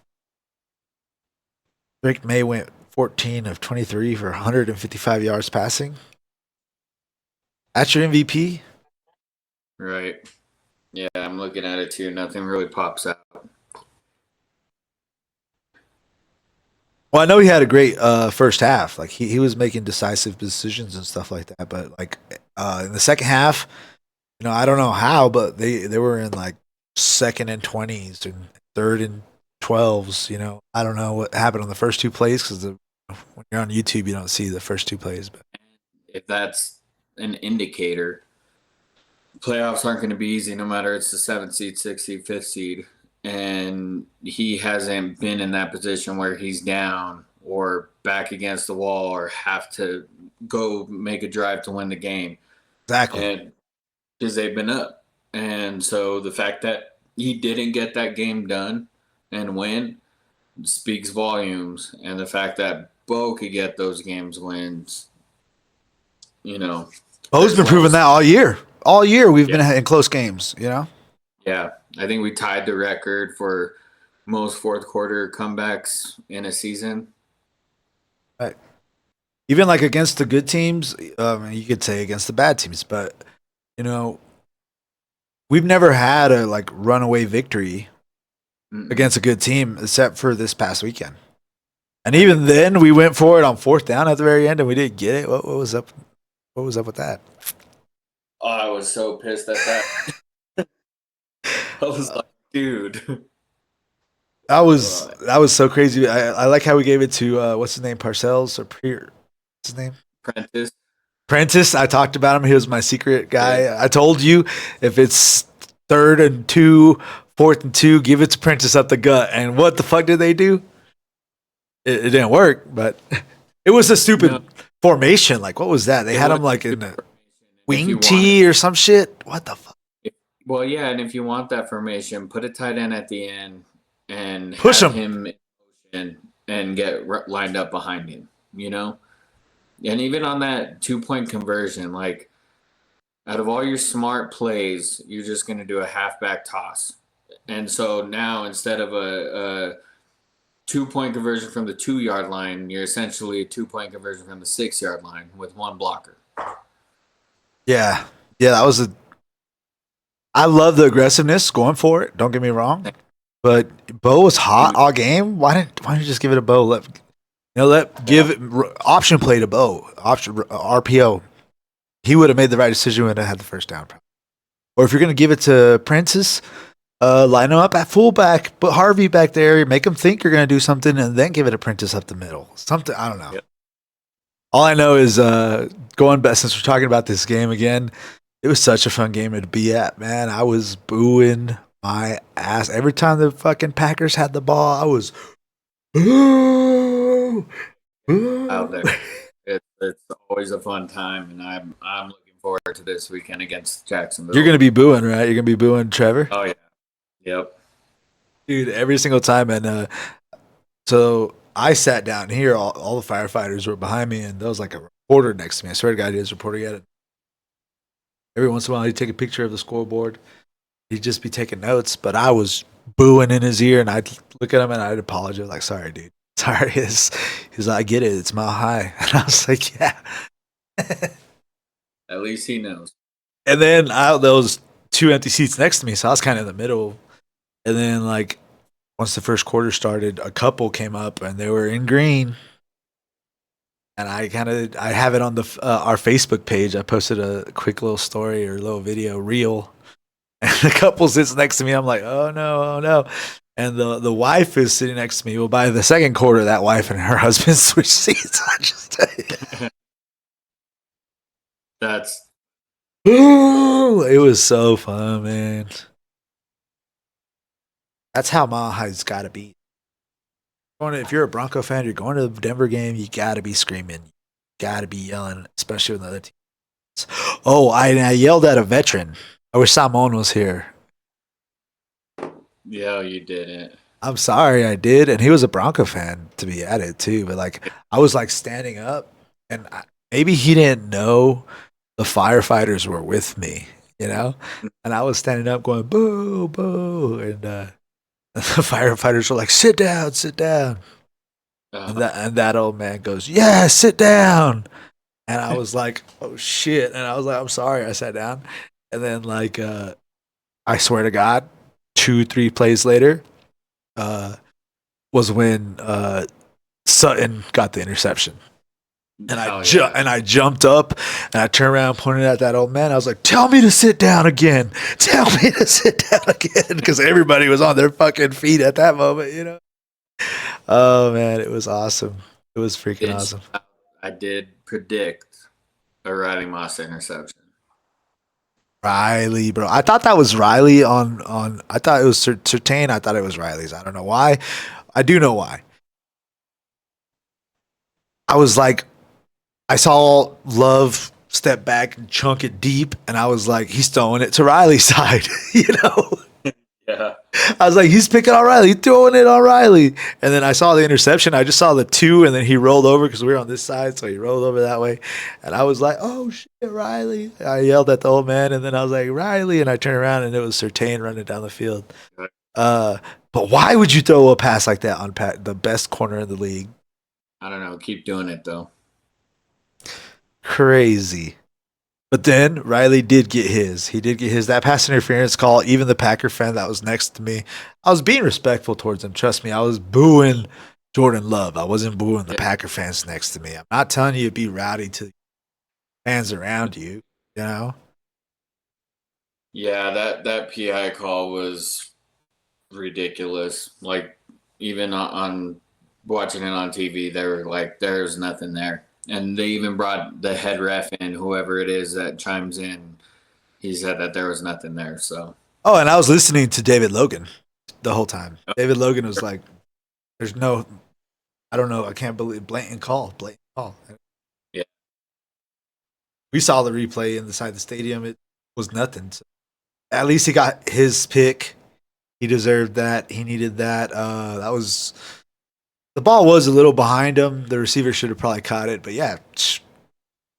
Drake May went 14 of 23 for 155 yards passing. That's your MVP? Right. Yeah, I'm looking at it too. Nothing really pops out. Well, I know he had a great first half. Like he was making decisive decisions and stuff like that. But like in the second half, I don't know how, but they were in like 2nd and 20s and 3rd and 12s. I don't know what happened on the first 2 plays because when you're on YouTube, you don't see the first 2 plays. But If that's an indicator, playoffs aren't going to be easy no matter it's the 7th seed, 6th seed, 5th seed. And he hasn't been in that position where he's down or back against the wall or have to go make a drive to win the game. exactly. And because they've been up. And so the fact that he didn't get that game done and win speaks volumes. And the fact that Bo could get those games wins, Bo's been proving that all year. All year we've been in close games, Yeah. I think we tied the record for most fourth quarter comebacks in a season. Right. Even like against the good teams, you could say against the bad teams, but we've never had a like runaway victory against a good team except for this past weekend. And even then, we went for it on 4th down at the very end, and we didn't get it. What was up? What was up with that? Oh, I was so pissed at that. I was like, dude. That was so crazy. I like how we gave it to what's his name, Parcells or what's his name? Prentice. I talked about him. He was my secret guy. Yeah. I told you if it's 3rd and 2, 4th and 2, give it to Prentice up the gut. And what the fuck did they do? It didn't work, but it was a stupid formation. Like, what was that? They had him like in a wing tee or some shit. What the fuck? Well, yeah, and if you want that formation, put a tight end at the end and push have him in motion and get lined up behind him, And even on that 2-point conversion, like out of all your smart plays, you're just going to do a halfback toss. And so now instead of a 2-point conversion from the 2-yard line, you're essentially a 2-point conversion from the 6-yard line with 1 blocker. Yeah, that was I love the aggressiveness going for it. Don't get me wrong, but Bo was hot all game. Why didn't you just give it a Bo? Give it option play to Bo, option RPO. He would have made the right decision when I had the first down. Or if you're going to give it to Prentice, line him up at fullback, put Harvey back there, make him think you're going to do something, and then give it to Prentice up the middle. Something, I don't know. Yep. All I know is going back, since we're talking about this game again, it was such a fun game to be at, man. I was booing my ass. Every time the fucking Packers had the ball, I was out there. It's always a fun time, and I'm looking forward to this weekend against Jacksonville. You're going to be booing, right? You're going to be booing Trevor? Oh, yeah. Yep. Dude, every single time. And so I sat down here. All the firefighters were behind me, and there was like a reporter next to me. I swear to God, he was a reporter. He had it. Every once in a while, he'd take a picture of the scoreboard. He'd just be taking notes, but I was booing in his ear, and I'd look at him, and I'd apologize. Like, sorry, dude. Sorry. He's like, I get it. It's Mile High. And I was like, yeah. At least he knows. And then there was 2 empty seats next to me, so I was kind of in the middle. And then, like, once the first quarter started, a couple came up, and they were in green. And I have it on our Facebook page. I posted a quick little story or a little video reel. And the couple sits next to me. I'm like, oh no. And the wife is sitting next to me. Well, by the second quarter, that wife and her husband switched seats. That's Ooh, it was so fun, man. That's how Mile High's got to be. If you're a Bronco fan, you're going to the Denver game, you got to be screaming. You got to be yelling, especially with the other teams. Oh, I yelled at a veteran. I wish Simon was here. yeah, you didn't. I'm sorry, I did, and he was a Bronco fan to be added too. But like, I was like standing up, and maybe he didn't know the firefighters were with me, you know, and I was standing up going boo, boo, and the firefighters were like, sit down, Uh, and that old man goes, yeah, sit down, and I was like, oh shit, and I was like, I'm sorry, I sat down, and then like, I swear to God, 2-3 plays later, was when Sutton got the interception. And I jumped up and I turned around, pointed at that old man. I was like, "Tell me to sit down again. Tell me to sit down again," because everybody was on their fucking feet at that moment, you know. Oh man, it was awesome. It was freaking awesome. I did predict a Riley Moss interception. Riley, bro. I thought that was Riley on. I thought it was Certain. I thought it was Riley's. I don't know why. I do know why. I was like, I saw Love step back and chunk it deep, and I was like, he's throwing it to Riley's side, you know? Yeah. I was like, he's picking on Riley, throwing it on Riley. And then I saw the interception. I just saw the 2, and then he rolled over because we were on this side, so he rolled over that way. And I was like, oh, shit, Riley. I yelled at the old man, and then I was like, Riley. And I turned around, and it was Certain running down the field. But why would you throw a pass like that on the best corner in the league? I don't know. Keep doing it, though. Crazy. But then Riley did get his. He did get his. That pass interference call, even the Packer fan that was next to me, I was being respectful towards him. Trust me, I was booing Jordan Love. I wasn't booing the Packer fans next to me. I'm not telling you to be rowdy to the fans around you, you know? Yeah, that PI call was ridiculous. Like, even on watching it on TV, they were like, there's nothing there. And they even brought the head ref in, whoever it is that chimes in. He said that there was nothing there. So. Oh, and I was listening to David Logan the whole time. David Logan was like, there's no, I don't know, I can't believe, blatant call. Yeah. We saw the replay inside the stadium. It was nothing. So at least he got his pick. He deserved that. He needed that. That was, the ball was a little behind him. The receiver should have probably caught it. But yeah,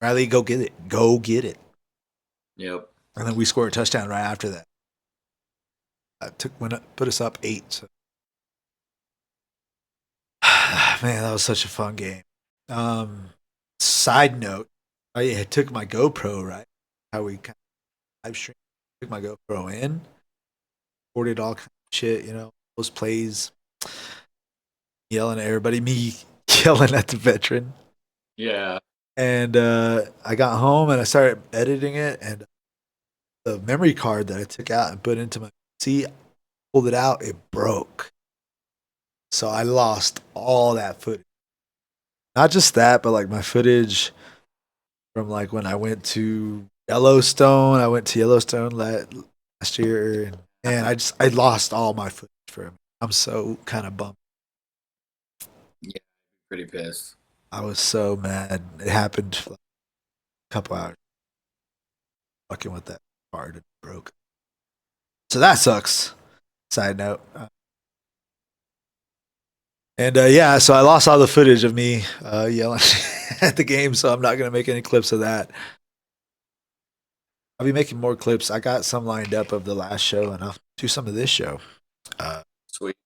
Riley, go get it. Go get it. Yep. And then we scored a touchdown right after that. Put us up 8. So. Man, that was such a fun game. Side note, I took my GoPro, right? How we kind of live stream. Took my GoPro in, recorded all kind of shit, you know, those plays, yelling at everybody, me yelling at the veteran. Yeah. And I got home and I started editing it, and the memory card that I took out and put into my PC, pulled it out, it broke. So I lost all that footage. Not just that, but like my footage from like when I went to Yellowstone. I went to Yellowstone last year, and I lost all my footage for him. I'm so kind of bummed. Yeah, pretty pissed. I was so mad. It happened for like a couple hours. Fucking with that card, it broke. So that sucks. Side note. And yeah, so I lost all the footage of me yelling at the game, so I'm not going to make any clips of that. I'll be making more clips. I got some lined up of the last show, and I'll do some of this show. Sweet.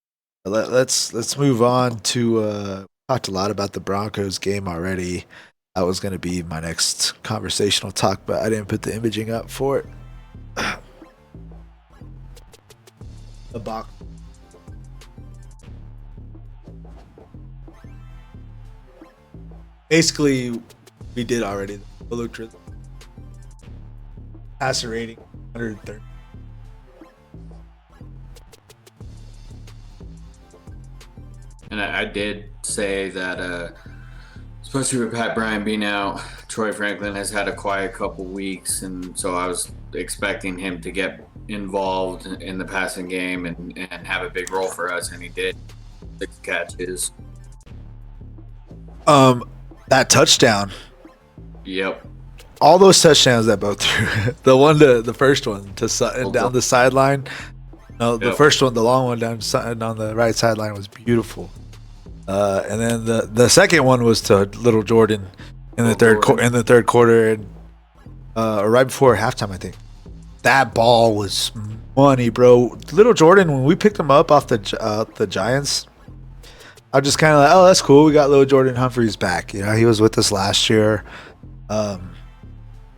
Let's move on to talked a lot about the Broncos game already. That was going to be my next conversational talk, but I didn't put the imaging up for it. The box. Basically, we did already. It looked really. Passer rating 130. And I did say that especially with Pat Bryant being out. Troy Franklin has had a quiet couple weeks, and so I was expecting him to get involved in the passing game and have a big role for us, and he did. 6 catches. That touchdown. Yep. All those touchdowns that both threw. The first one to Sutton down the sideline. No, the first one, the long one down Sutton on the right sideline was beautiful. And then the second one was to Little Jordan in the third quarter, and right before halftime, I think. That ball was money, bro. Little Jordan, when we picked him up off the Giants, I was just kind of like, oh, that's cool. We got Little Jordan Humphreys back. You know, he was with us last year.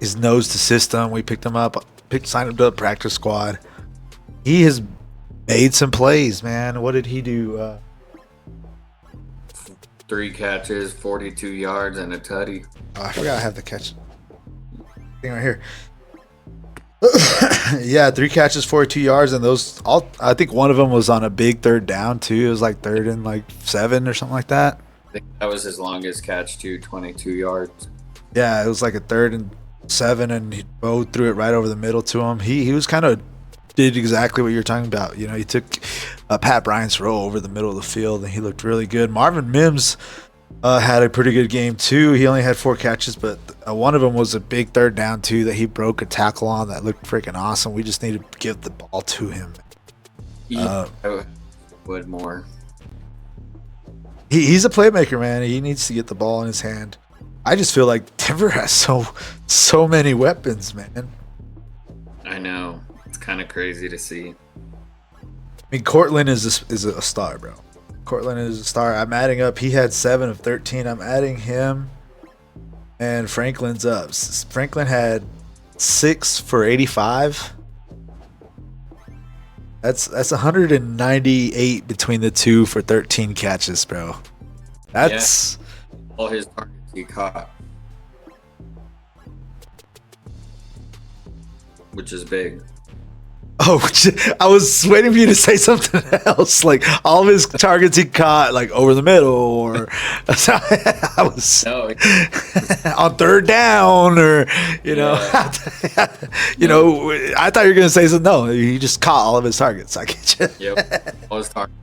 His knows the system. We picked him up, signed him to the practice squad. He has made some plays, man. What did he do? 3 catches, 42 yards, and a tutty. Oh, I forgot I have the catch thing right here. Yeah, 3 catches, 42 yards, and those all. I think one of them was on a big third down too. It was like 3rd and 7 or something like that. I think that was his longest catch too, 22 yards. Yeah, it was like a 3rd and 7, and Bo threw it right over the middle to him. He was kind of did exactly what you're talking about. You know, he took Pat Bryant's role over the middle of the field, and he looked really good. Marvin Mims had a pretty good game too. He only had 4 catches, but one of them was a big third down too that he broke a tackle on that looked freaking awesome. We just need to give the ball to him. I would more. He's a playmaker, man. He needs to get the ball in his hand. I just feel like Denver has so many weapons, man. I know. It's kind of crazy to see. I mean, Cortland is a star, bro. Cortland is a star. I'm adding up. He had 7 of 13. I'm adding him, and Franklin's up. Franklin had 6 for 85. That's 198 between the two for 13 catches, bro. That's all his targets he caught, which is big. Oh, I was waiting for you to say something else. Like all of his targets he caught, like over the middle, or I was on 3rd down, or you know, I thought you were gonna say something. No, he just caught all of his targets. I get you. Yep, all his targets.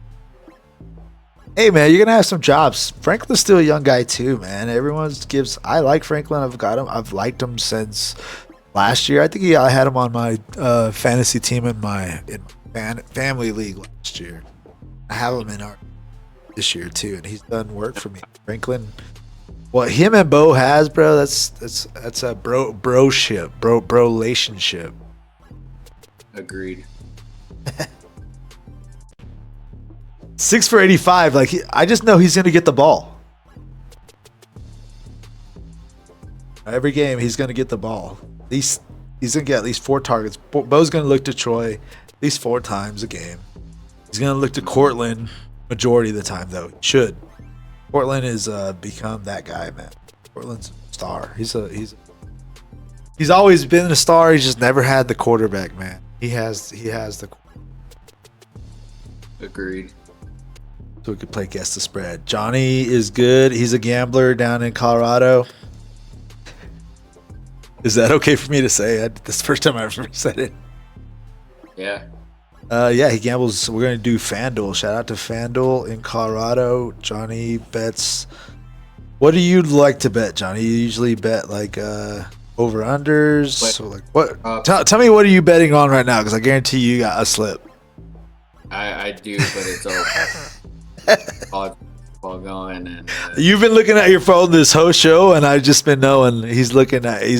Hey man, you're gonna have some jobs. Franklin's still a young guy too, man. I like Franklin. I've liked him since last year. I think I had him on my fantasy team in my family league last year. I have him in our this year too, and he's done work for me. Franklin, what him and Bo has, bro, that's a bro relationship. Agreed. 6 for 85. Like I just know he's gonna get the ball. Every game he's gonna get the ball. He's gonna get at least 4 targets. Bo's gonna look to Troy at least 4 times a game. He's gonna look to Cortland majority of the time though. He should. Cortland is become that guy, man. Cortland's a star. He's always been a star. He's just never had the quarterback, man. He has the. Agreed. So we could play guess the spread. Johnny is good. He's a gambler down in Colorado. Is that okay for me to say? This is the first time I've ever said it. Yeah. Yeah, he gambles. We're going to do FanDuel. Shout out to FanDuel in Colorado. Johnny bets. What do you like to bet, Johnny? You usually bet like over-unders. So like what? Tell me, what are you betting on right now? Because I guarantee you got a slip. I do, but it's over. All going, and you've been looking at your phone this whole show, and I've just been knowing he's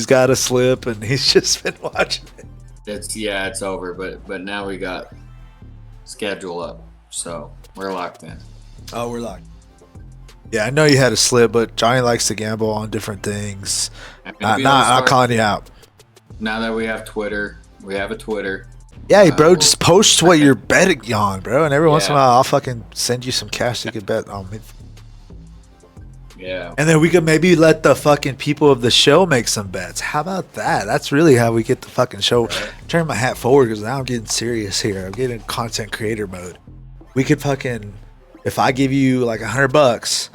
got a slip, and he's just been watching it. It's over, but now we got schedule up, so we're locked in. Oh, we're locked. Yeah, I know you had a slip, but Johnny likes to gamble on different things. Not calling you out. Now that we have Twitter, we have a Twitter. Yeah, bro, just post what you're betting on, bro, and every once in a while I'll fucking send you some cash so you can bet on me. Yeah. And then we could maybe let the fucking people of the show make some bets. How about that? That's really how we get the fucking show. Right. Turn my hat forward because now I'm getting serious here. I'm getting content creator mode. We could fucking, if I give you like $100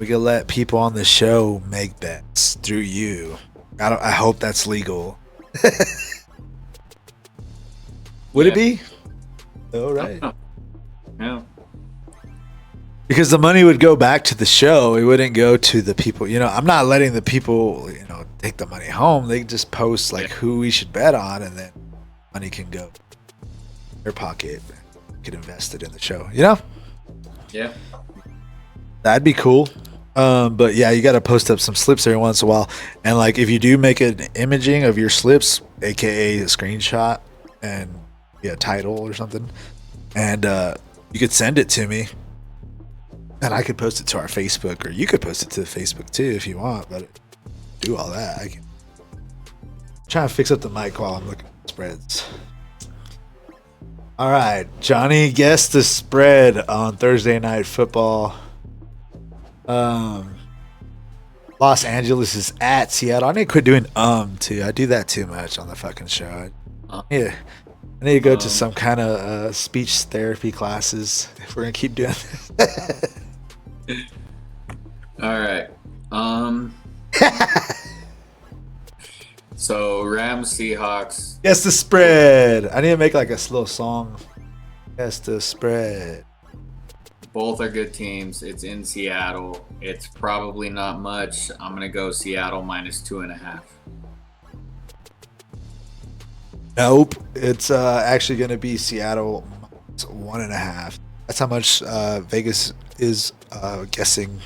We can let people on the show make bets through you. I hope that's legal. Would it be? All right. Yeah. Because the money would go back to the show. It wouldn't go to the people. I'm not letting the people, take the money home. They just post like who we should bet on, and then money can go in their pocket. Get invested in the show. Yeah. That'd be cool. But yeah, you got to post up some slips every once in a while. And like, if you do make an imaging of your slips, aka a screenshot and a title or something, and you could send it to me. And I could post it to our Facebook, or you could post it to Facebook too if you want. But do all that. I can try to fix up the mic while I'm looking at spreads. All right, Johnny, guess the spread on Thursday Night Football. Los Angeles is at Seattle. I need to quit doing too. I do that too much on the fucking show. I need to go to some kind of speech therapy classes if we're gonna keep doing this. All right. So Rams Seahawks. Guess the spread. I need to make like a slow song. Guess the spread. Both are good teams. It's in Seattle. It's probably not much. I'm gonna go Seattle -2.5. Nope. It's actually gonna be Seattle -1.5. That's how much Vegas is guessing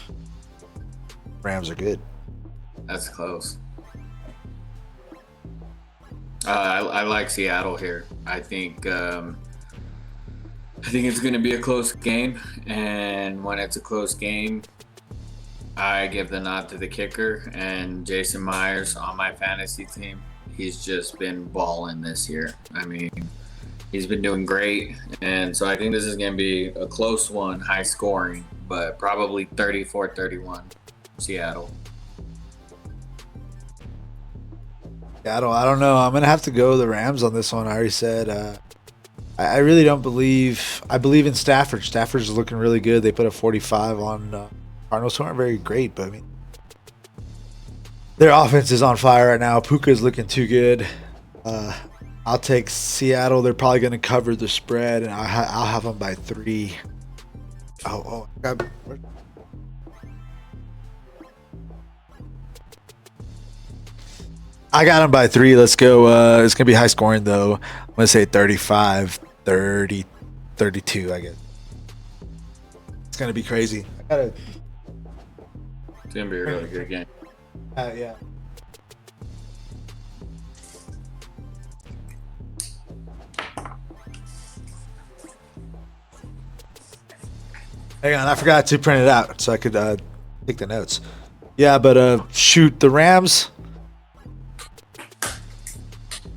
Rams are good. That's close. I like Seattle here. I think it's going to be a close game, and when it's a close game, I give the nod to the kicker and Jason Myers on my fantasy team. He's just been balling this year. I mean, he's been doing great, and so I think this is going to be a close one, high scoring, but probably 34-31 Seattle. Seattle, I don't know. I'm going to have to go the Rams on this one. I already said I really don't believe – I believe in Stafford. Stafford's looking really good. They put a 45 on Cardinals, who aren't very great, but I mean, their offense is on fire right now. Puka's looking too good. I'll take Seattle. They're probably going to cover the spread, and I'll have them by 3. I got them by 3. Let's go. It's going to be high scoring, though. I'm going to say 35, 30, 32, I guess. It's going to be crazy. It's going to be a really good game. Yeah. Hang on, I forgot to print it out so I could take the notes. Yeah, but shoot, the Rams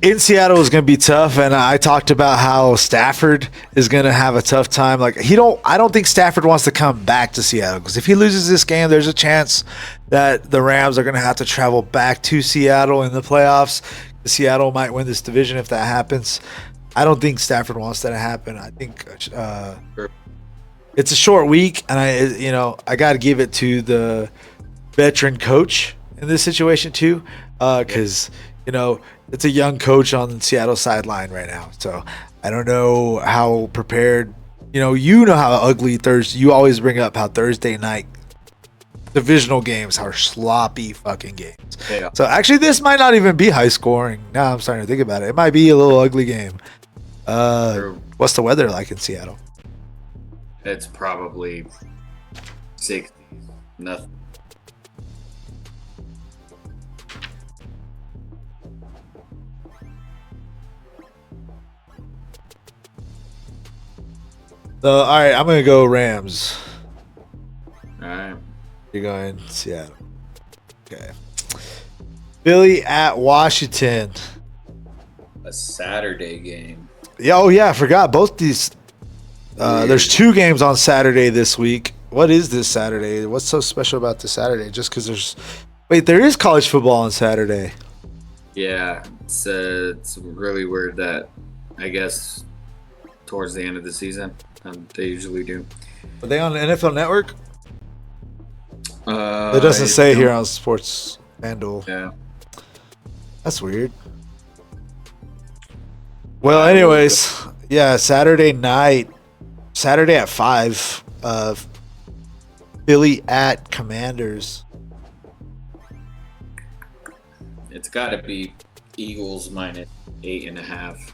in Seattle is going to be tough, and I talked about how Stafford is going to have a tough time. Like I don't think Stafford wants to come back to Seattle, because if he loses this game, there's a chance that the Rams are going to have to travel back to Seattle in the playoffs. Seattle might win this division if that happens. I don't think Stafford wants that to happen. I think it's a short week, and I got to give it to the veteran coach in this situation too, because it's a young coach on the Seattle sideline right now. So I don't know how prepared. You know how ugly Thursday. You always bring up how Thursday night divisional games are sloppy fucking games. Yeah. So actually, this might not even be high scoring. Now I'm starting to think about it. It might be a little ugly game. What's the weather like in Seattle? It's probably 60s. Nothing. All right, I'm gonna go Rams. All right. You're going Seattle. Okay. Philly at Washington. A Saturday game. Yeah. Oh yeah, I forgot both these. There's 2 games on Saturday this week. What is this Saturday? What's so special about this Saturday? Just because there is college football on Saturday. Yeah, it's really weird that I guess towards the end of the season they usually do. Are they on the NFL Network? It doesn't I say here don't- on Sports FanDuel. Yeah. That's weird. Well, I will anyways, yeah, Saturday night, Saturday at 5, Philly at Commanders. It's got to be Eagles minus 8.5.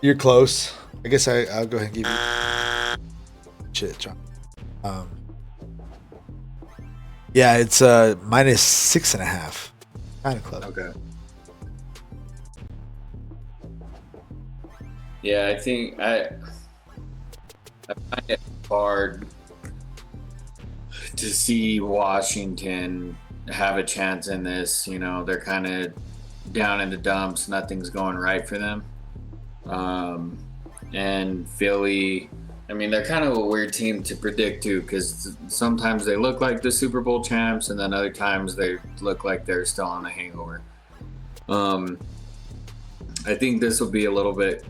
You're close. I guess I'll go ahead and give you shit, John. Yeah, it's minus 6.5. Kind of close. Okay. Yeah, I think I find it hard to see Washington have a chance in this. You know, they're kind of down in the dumps. Nothing's going right for them. And Philly, I mean, they're kind of a weird team to predict too, because sometimes they look like the Super Bowl champs, and then other times they look like they're still on a hangover. I think this will be a little bit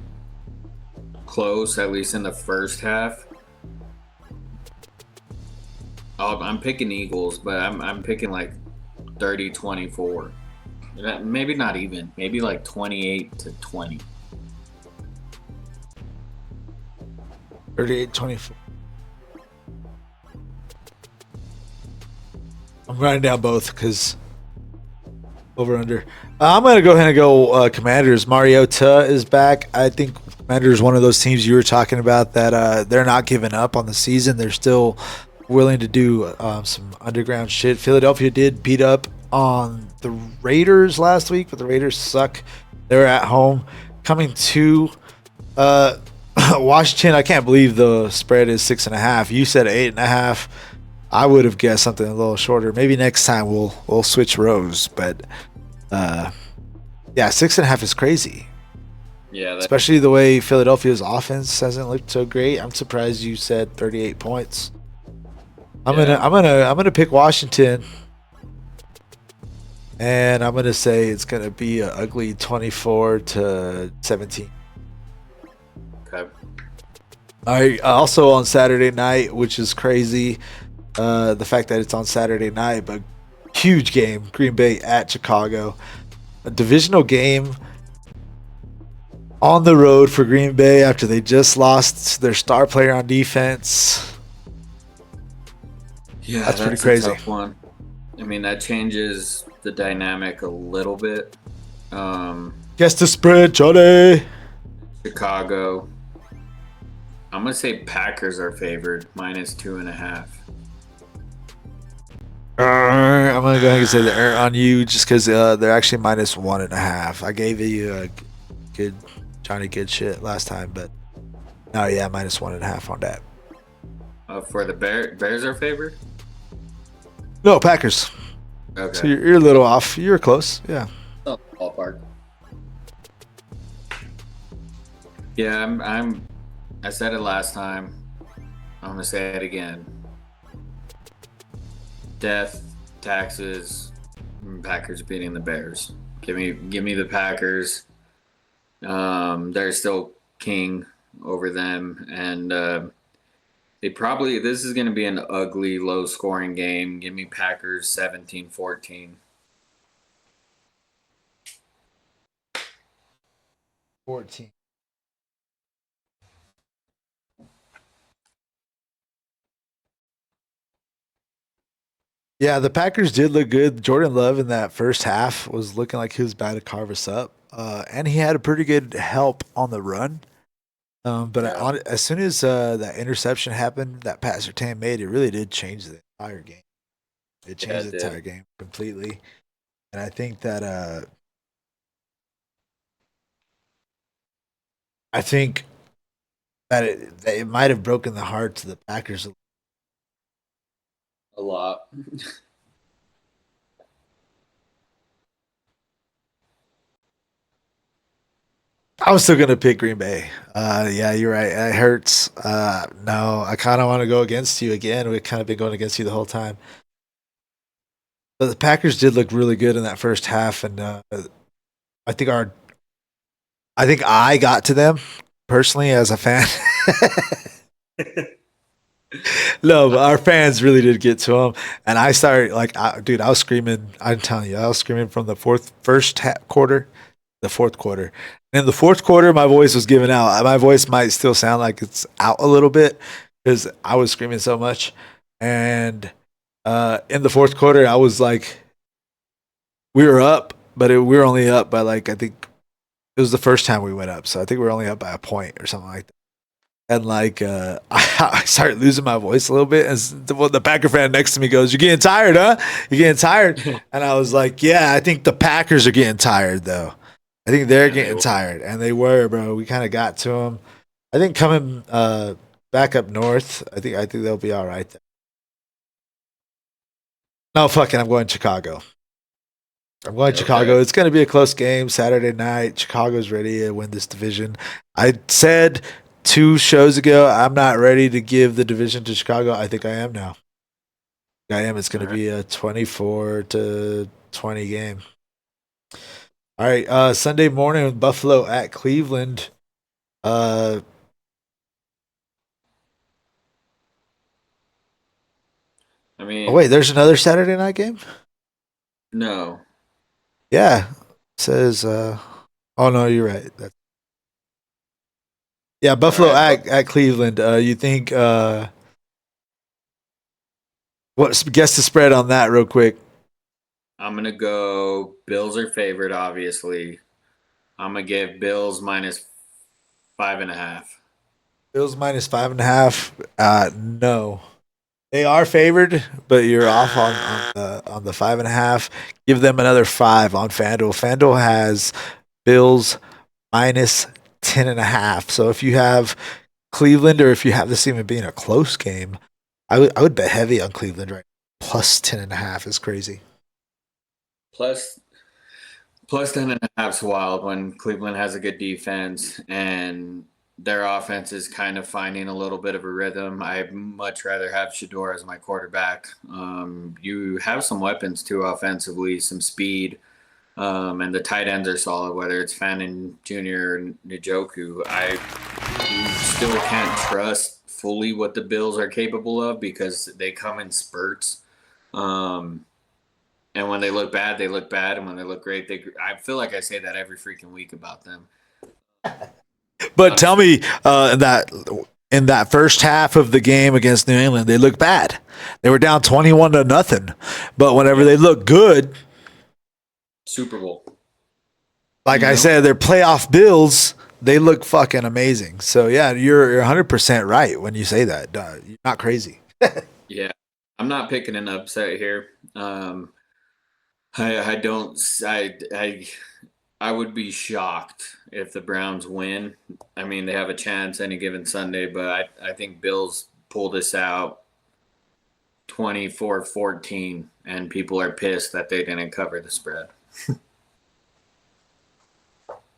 close, at least in the first half. I'm picking Eagles, but I'm picking like 30-24. Maybe not even. Maybe like 28-20. 38-24. I'm writing down both because over under. I'm gonna go ahead and go Commanders. Mariota is back. I think Commanders is one of those teams you were talking about that they're not giving up on the season. They're still willing to do some underground shit. Philadelphia did beat up on the Raiders last week, but the Raiders suck. They're at home. Coming to Washington, I can't believe the spread is 6.5. You said 8.5. I would have guessed something a little shorter. Maybe next time we'll switch rows, but yeah, 6.5 is crazy. Yeah, Especially the way Philadelphia's offense hasn't looked so great. I'm surprised you said 38 points. I'm gonna pick Washington, and I'm gonna say it's gonna be an ugly 24-17. okay. All right. Also on Saturday night, which is crazy, the fact that it's on Saturday night, but huge game, Green Bay at Chicago, a divisional game on the road for Green Bay after they just lost their star player on defense. Yeah, That's pretty a crazy. tough one. I mean, that changes the dynamic a little bit. Guess the spread, Johnny. Chicago. I'm gonna say Packers are favored minus 2.5. I'm gonna go ahead and say the error on you just because they're actually minus 1.5. I gave you a good Johnny good shit last time, but no, yeah, minus 1.5 on that. For the Bears are favored. No, Packers. Okay. So you're a little off. You're close. Yeah. Oh, ballpark. Yeah, I said it last time. I'm gonna say it again. Death, taxes, Packers beating the Bears. Give me the Packers. They're still king over them, and this is going to be an ugly, low-scoring game. Give me Packers 17-14. 14. Yeah, the Packers did look good. Jordan Love in that first half was looking like he was about to carve us up, and he had a pretty good help on the run. But Yeah. as soon as that interception happened, that pass Surtain made, it really did change the entire game. It changed it the did. entire game completely, and I think that it might have broken the hearts of the Packers. A lot. I was still gonna pick Green Bay. Yeah, you're right. It hurts. No, I kind of want to go against you again. We've kind of been going against you the whole time. But the Packers did look really good in that first half, and I think I got to them personally as a fan. No, but our fans really did get to him, and I started dude, I was screaming. I'm telling you, I was screaming from the quarter, the fourth quarter. In the fourth quarter, my voice was giving out. My voice might still sound like it's out a little bit because I was screaming so much. And in the fourth quarter, I was like, we were up, but we were only up by like I think it was the first time we went up, so I think we were only up by a point or something like that. And like I started losing my voice a little bit, and the Packer fan next to me goes, "You're getting tired, huh? You're getting tired?" And I was like, "Yeah, I think the Packers are getting tired, though. I think they're getting tired," and they were, bro. We kind of got to them. I think coming back up north, I think they'll be all right. There. No, fucking, I'm going to Chicago. I'm going to Chicago. It's going to be a close game Saturday night. Chicago's ready to win this division. I said 2 shows ago I'm not ready to give the division to Chicago. I think I am now. I am. It's going to be a 24-20 game. All right. Sunday morning, Buffalo at Cleveland. I mean, oh wait, there's another Saturday night game. no. Yeah, it says. Oh no, you're right. Yeah, Buffalo at Cleveland. You think? Guess the spread on that real quick. I'm gonna go. Bills are favored, obviously. I'm gonna give Bills minus 5.5. Bills minus 5.5. No, they are favored, but you're off on the 5.5. Give them another 5 on FanDuel. FanDuel has Bills minus 10.5. So if you have Cleveland, or if you have this even being a close game, I would bet heavy on Cleveland right now. Plus 10.5 is crazy. Plus 10.5 is wild when Cleveland has a good defense and their offense is kind of finding a little bit of a rhythm. I'd much rather have Shador as my quarterback. You have some weapons too offensively, some speed, and the tight ends are solid, whether it's Fannin Jr. or Njoku. I still can't trust fully what the Bills are capable of because they come in spurts. And when they look bad, they look bad. And when they look great, I feel like I say that every freaking week about them. But tell me that in that first half of the game against New England, they looked bad. They were down 21-0. But whenever they look good, Super Bowl. Like I said, they're playoff Bills. They look fucking amazing. So yeah, you're 100% right when you say that. You're not crazy. Yeah, I'm not picking an upset here. I don't. I would be shocked if the Browns win. I mean, they have a chance any given Sunday, but I think Bills pull this out 24-14, and people are pissed that they didn't cover the spread.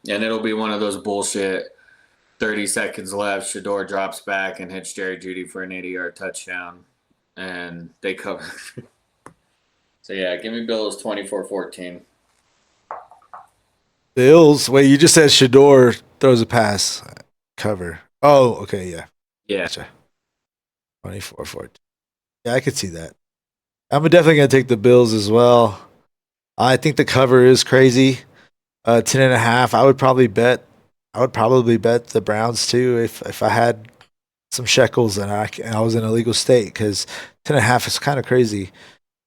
And it'll be one of those bullshit 30 seconds left. Shador drops back and hits Jerry Jeudy for an 80-yard touchdown, and they cover. So, yeah, give me Bills 24-14. Bills. Wait, you just said Shador throws a pass. Cover. Oh, okay, yeah. Yeah. Gotcha. 24-14. Yeah, I could see that. I'm definitely going to take the Bills as well. I think the cover is crazy. 10.5. I would probably bet the Browns too if I had some shekels and I was in a legal state, because 10.5 is kind of crazy.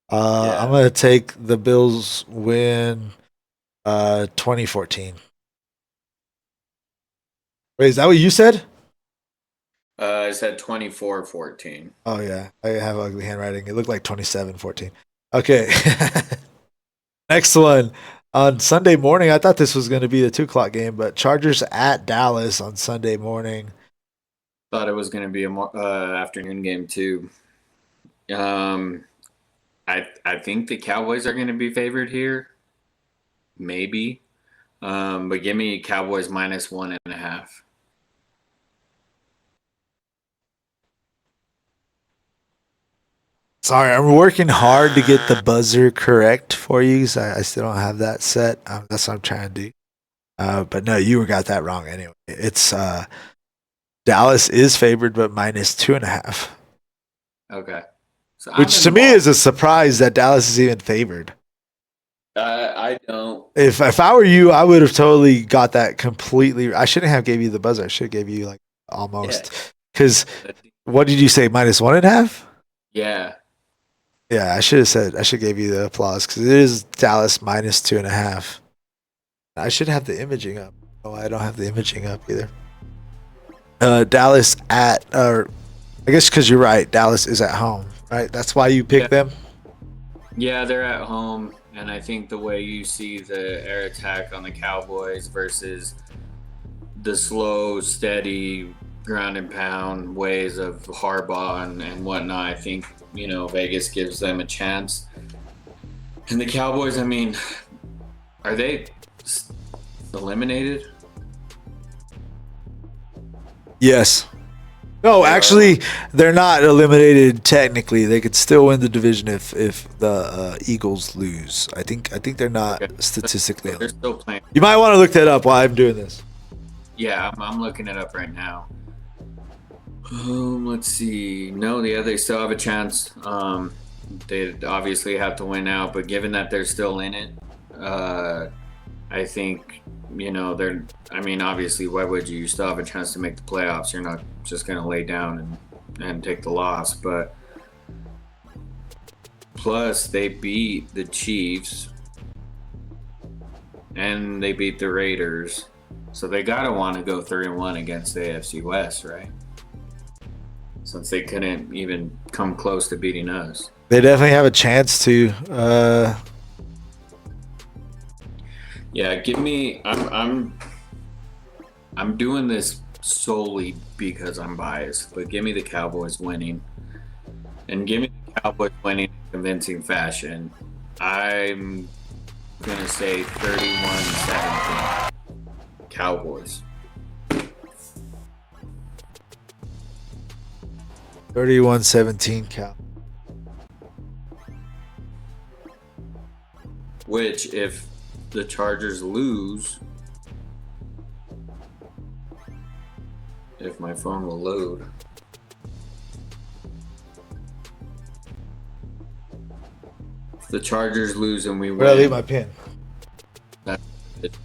I'm gonna take the Bills win 2014. Wait, is that what you said? I said 24-14. Oh yeah, I have ugly handwriting. It looked like 27-14. Okay. Next one. On Sunday morning, I thought this was going to be the 2 o'clock game, but Chargers at Dallas on Sunday morning. Thought it was going to be a afternoon game too. I think the Cowboys are going to be favored here, maybe, but give me Cowboys minus 1.5. Sorry, I'm working hard to get the buzzer correct for you, because I still don't have that set. That's what I'm trying to do. But no, you got that wrong anyway. It's Dallas is favored, but minus 2.5. Okay. So which to me is a surprise that Dallas is even favored. I don't. If I were you, I would have totally got that completely. I shouldn't have gave you the buzzer. I should have gave you like almost. Because what did you say? -1.5? Yeah. Yeah, I should have said. I should give you the applause because it is Dallas -2.5. I should have the imaging up. Oh, I don't have the imaging up either. Dallas at, or I guess because you're right. Dallas is at home, right? That's why you picked them. Yeah, they're at home, and I think the way you see the air attack on the Cowboys versus the slow, steady, ground and pound ways of Harbaugh and whatnot, I think, Vegas gives them a chance. And the Cowboys, I mean, are they eliminated? Yes. No, actually, they're not eliminated technically. They could still win the division if the Eagles lose. I think they're not statistically. They're still playing. You might want to look that up while I'm doing this. Yeah, I'm looking it up right now. Let's see. No, they still have a chance. They obviously have to win out, but given that they're still in it, I think they're. I mean, obviously, why would you? You still have a chance to make the playoffs. You're not just going to lay down and take the loss. But plus, they beat the Chiefs and they beat the Raiders, so they gotta want to go 3-1 against the AFC West, right? Since they couldn't even come close to beating us. They definitely have a chance to. Yeah, give me. I'm doing this solely because I'm biased, but give me the Cowboys winning, and give me the Cowboys winning in convincing fashion. I'm gonna say 31-17 Cowboys. 31-17 Cow. Which, if the Chargers lose, if my phone will load. If the Chargers lose and we win. Where did I leave my pin? That's it.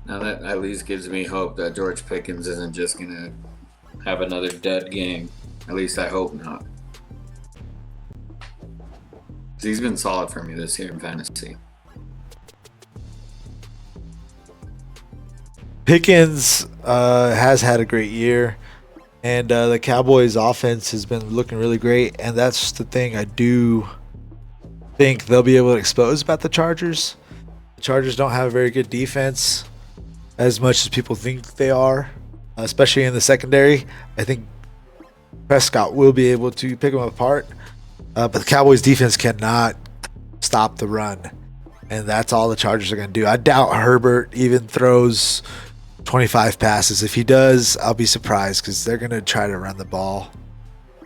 Now that at least gives me hope that George Pickens isn't just going to have another dud game. At least I hope not. 'Cause he's been solid for me this year in fantasy. Pickens has had a great year, and the Cowboys' offense has been looking really great. And that's the thing I do think they'll be able to expose about the Chargers. The Chargers don't have a very good defense as much as people think they are, especially in the secondary. I think Prescott will be able to pick them apart, but the Cowboys' defense cannot stop the run, and that's all the Chargers are going to do. I doubt Herbert even throws 25 passes. If he does, I'll be surprised because they're going to try to run the ball,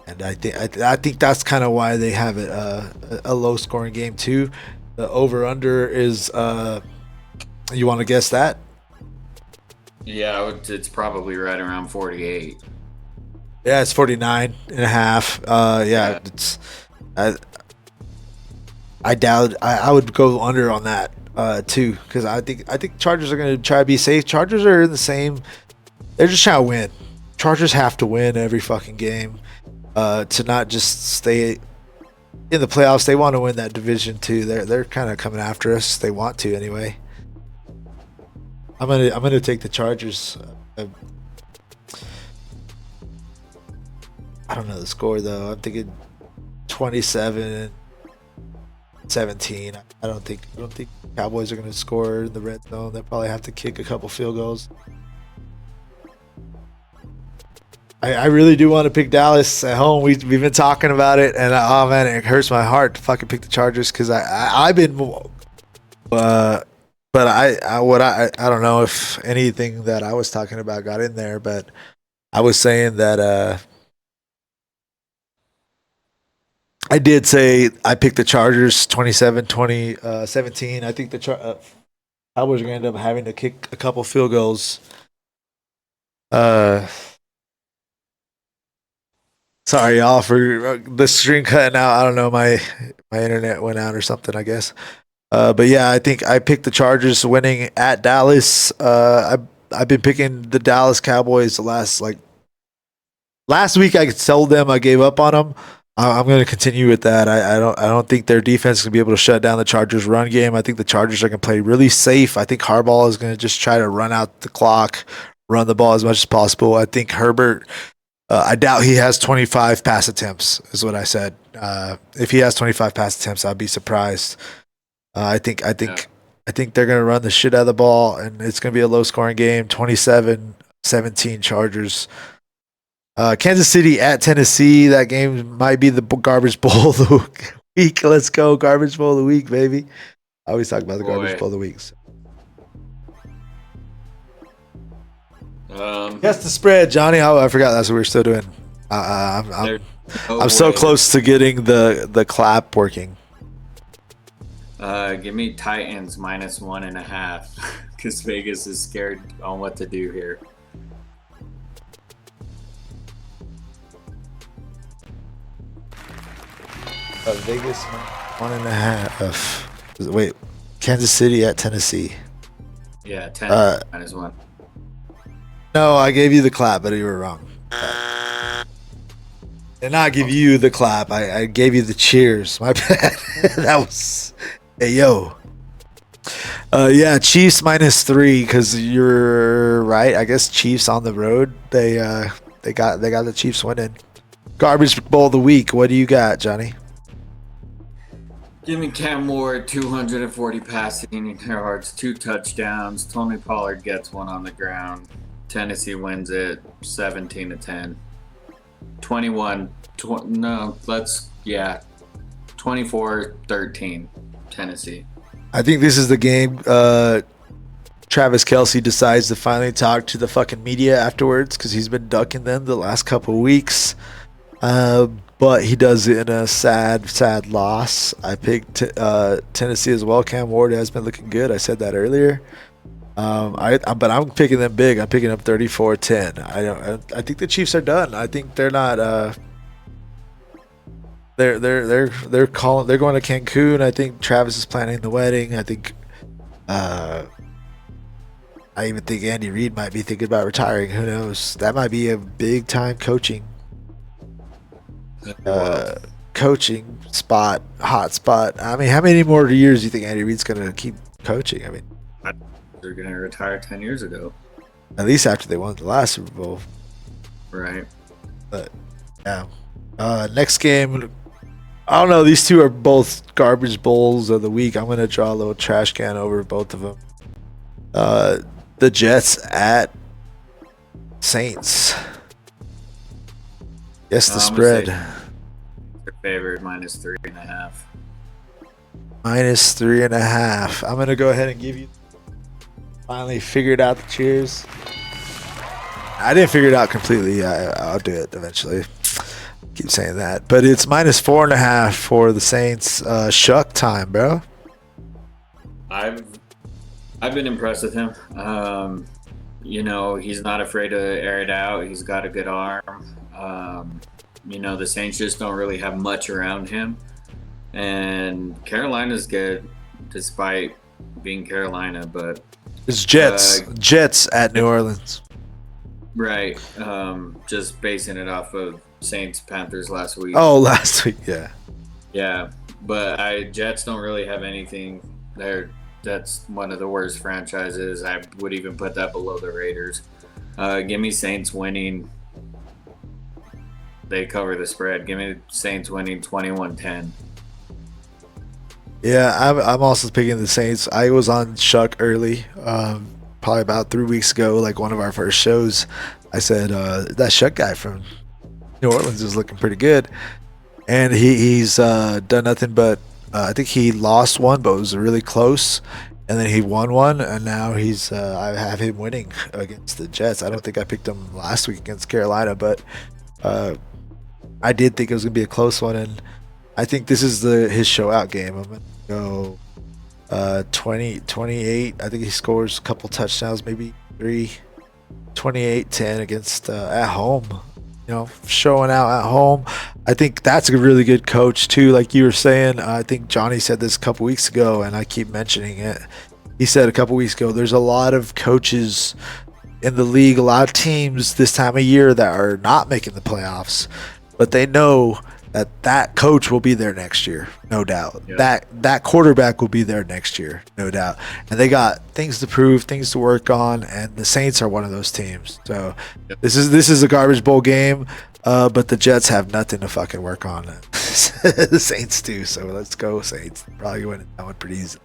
and I think that's kind of why they have it a low-scoring game too. The over/under is. You want to guess that? Yeah, it's probably right around 48. Yeah, it's 49.5. Yeah, it's. I doubt. I would go under on that too, because I think Chargers are going to try to be safe. Chargers are in the same. They're just trying to win. Chargers have to win every fucking game to not just stay in the playoffs. They want to win that division too. They're kind of coming after us. They want to anyway. I'm gonna take the Chargers. I don't know the score though. I'm thinking 27-17. I don't think Cowboys are gonna score in the red zone. They'll probably have to kick a couple field goals. I really do want to pick Dallas at home. We've been talking about it, and oh man, it hurts my heart to fucking pick the Chargers because I've been But I don't know if anything that I was talking about got in there, but I was saying that I did say I picked the Chargers 27-17. I think the Cowboys are going to end up having to kick a couple field goals. Sorry, y'all, for the screen cutting out. I don't know, my internet went out or something, I guess. But yeah, I think I picked the Chargers winning at Dallas. I've been picking the Dallas Cowboys last week. I sold them. I gave up on them. I'm going to continue with that. I don't think their defense is going to be able to shut down the Chargers' run game. I think the Chargers are going to play really safe. I think Harbaugh is going to just try to run out the clock, run the ball as much as possible. I think Herbert. I doubt he has 25 pass attempts. Is what I said. If he has 25 pass attempts, I'd be surprised. I think they're going to run the shit out of the ball, and it's going to be a low-scoring game. 27-17 Chargers. Kansas City at Tennessee. That game might be the garbage bowl of the week. Let's go, garbage bowl of the week, baby. I always talk about the garbage bowl of the week. So. Guess the spread, Johnny. Oh, I forgot that's what we're still doing. I'm so close to getting the clap working. Give me Titans -1.5 because Vegas is scared on what to do here. Vegas 1.5. Wait, Kansas City at Tennessee. Yeah, 10 -1. No, I gave you the clap, but you were wrong. Did not give you the clap. I gave you the cheers. My bad. That was. Hey yo. Yeah, Chiefs -3 because you're right. I guess Chiefs on the road. They got the Chiefs winning. Garbage bowl of the week. What do you got, Johnny? Give me Cam Moore, 240 passing yards, 2 touchdowns. Tony Pollard gets one on the ground. Tennessee wins it 17-10. 24-13 Tennessee. I think this is the game Travis Kelce decides to finally talk to the fucking media afterwards because he's been ducking them the last couple of weeks. But he does it in a sad loss. I picked Tennessee as well. Cam Ward has been looking good. I said that earlier. But I'm picking them big. I'm picking up 34-10. I think the Chiefs are done. I think they're not. They're going to Cancun. I think Travis is planning the wedding. I think. I even think Andy Reid might be thinking about retiring. Who knows? That might be a big time coaching spot, hot spot. I mean, how many more years do you think Andy Reid's going to keep coaching? I mean, they're going to retire 10 years ago. At least after they won the last Super Bowl. Right. But, yeah. Next game, I don't know. These two are both garbage bowls of the week. I'm going to draw a little trash can over both of them. The Jets at Saints. Yes, the spread. They're favored -3.5. -3.5. I'm going to go ahead and give you. Finally figured out the cheers. I didn't figure it out completely. I'll do it eventually. Keep saying that. But it's -4.5 for the Saints. Shuck time, bro. I've been impressed with him. He's not afraid to air it out. He's got a good arm. The Saints just don't really have much around him. And Carolina's good despite being Carolina, but it's Jets at New Orleans. Right. Just basing it off of Saints Panthers last week. Oh, last week, yeah. Yeah, but Jets don't really have anything there. That's one of the worst franchises. I would even put that below the Raiders. Give me Saints winning. They cover the spread. Give me Saints winning 21-10. Yeah, I'm also picking the Saints. I was on Shuck early, probably about 3 weeks ago, like one of our first shows. I said that Shuck guy from New Orleans is looking pretty good, and he's done nothing but I think he lost one, but it was really close. And then he won one, and now I have him winning against the Jets. I don't think I picked him last week against Carolina, but I did think it was gonna be a close one, and I think this is his show out game. I'm gonna go 28. I think he scores a couple touchdowns, maybe 3, 28-10 against at home. Showing out at home. I think that's a really good coach too. Like you were saying, I think Johnny said this a couple weeks ago, and I keep mentioning it. He said a couple weeks ago, there's a lot of coaches in the league, a lot of teams this time of year that are not making the playoffs, but they know that coach will be there next year, no doubt. Yeah. That quarterback will be there next year, no doubt. And they got things to prove, things to work on, and the Saints are one of those teams. So this is a garbage bowl game, but the Jets have nothing to fucking work on. The Saints do. So let's go Saints. Probably winning that one pretty easy.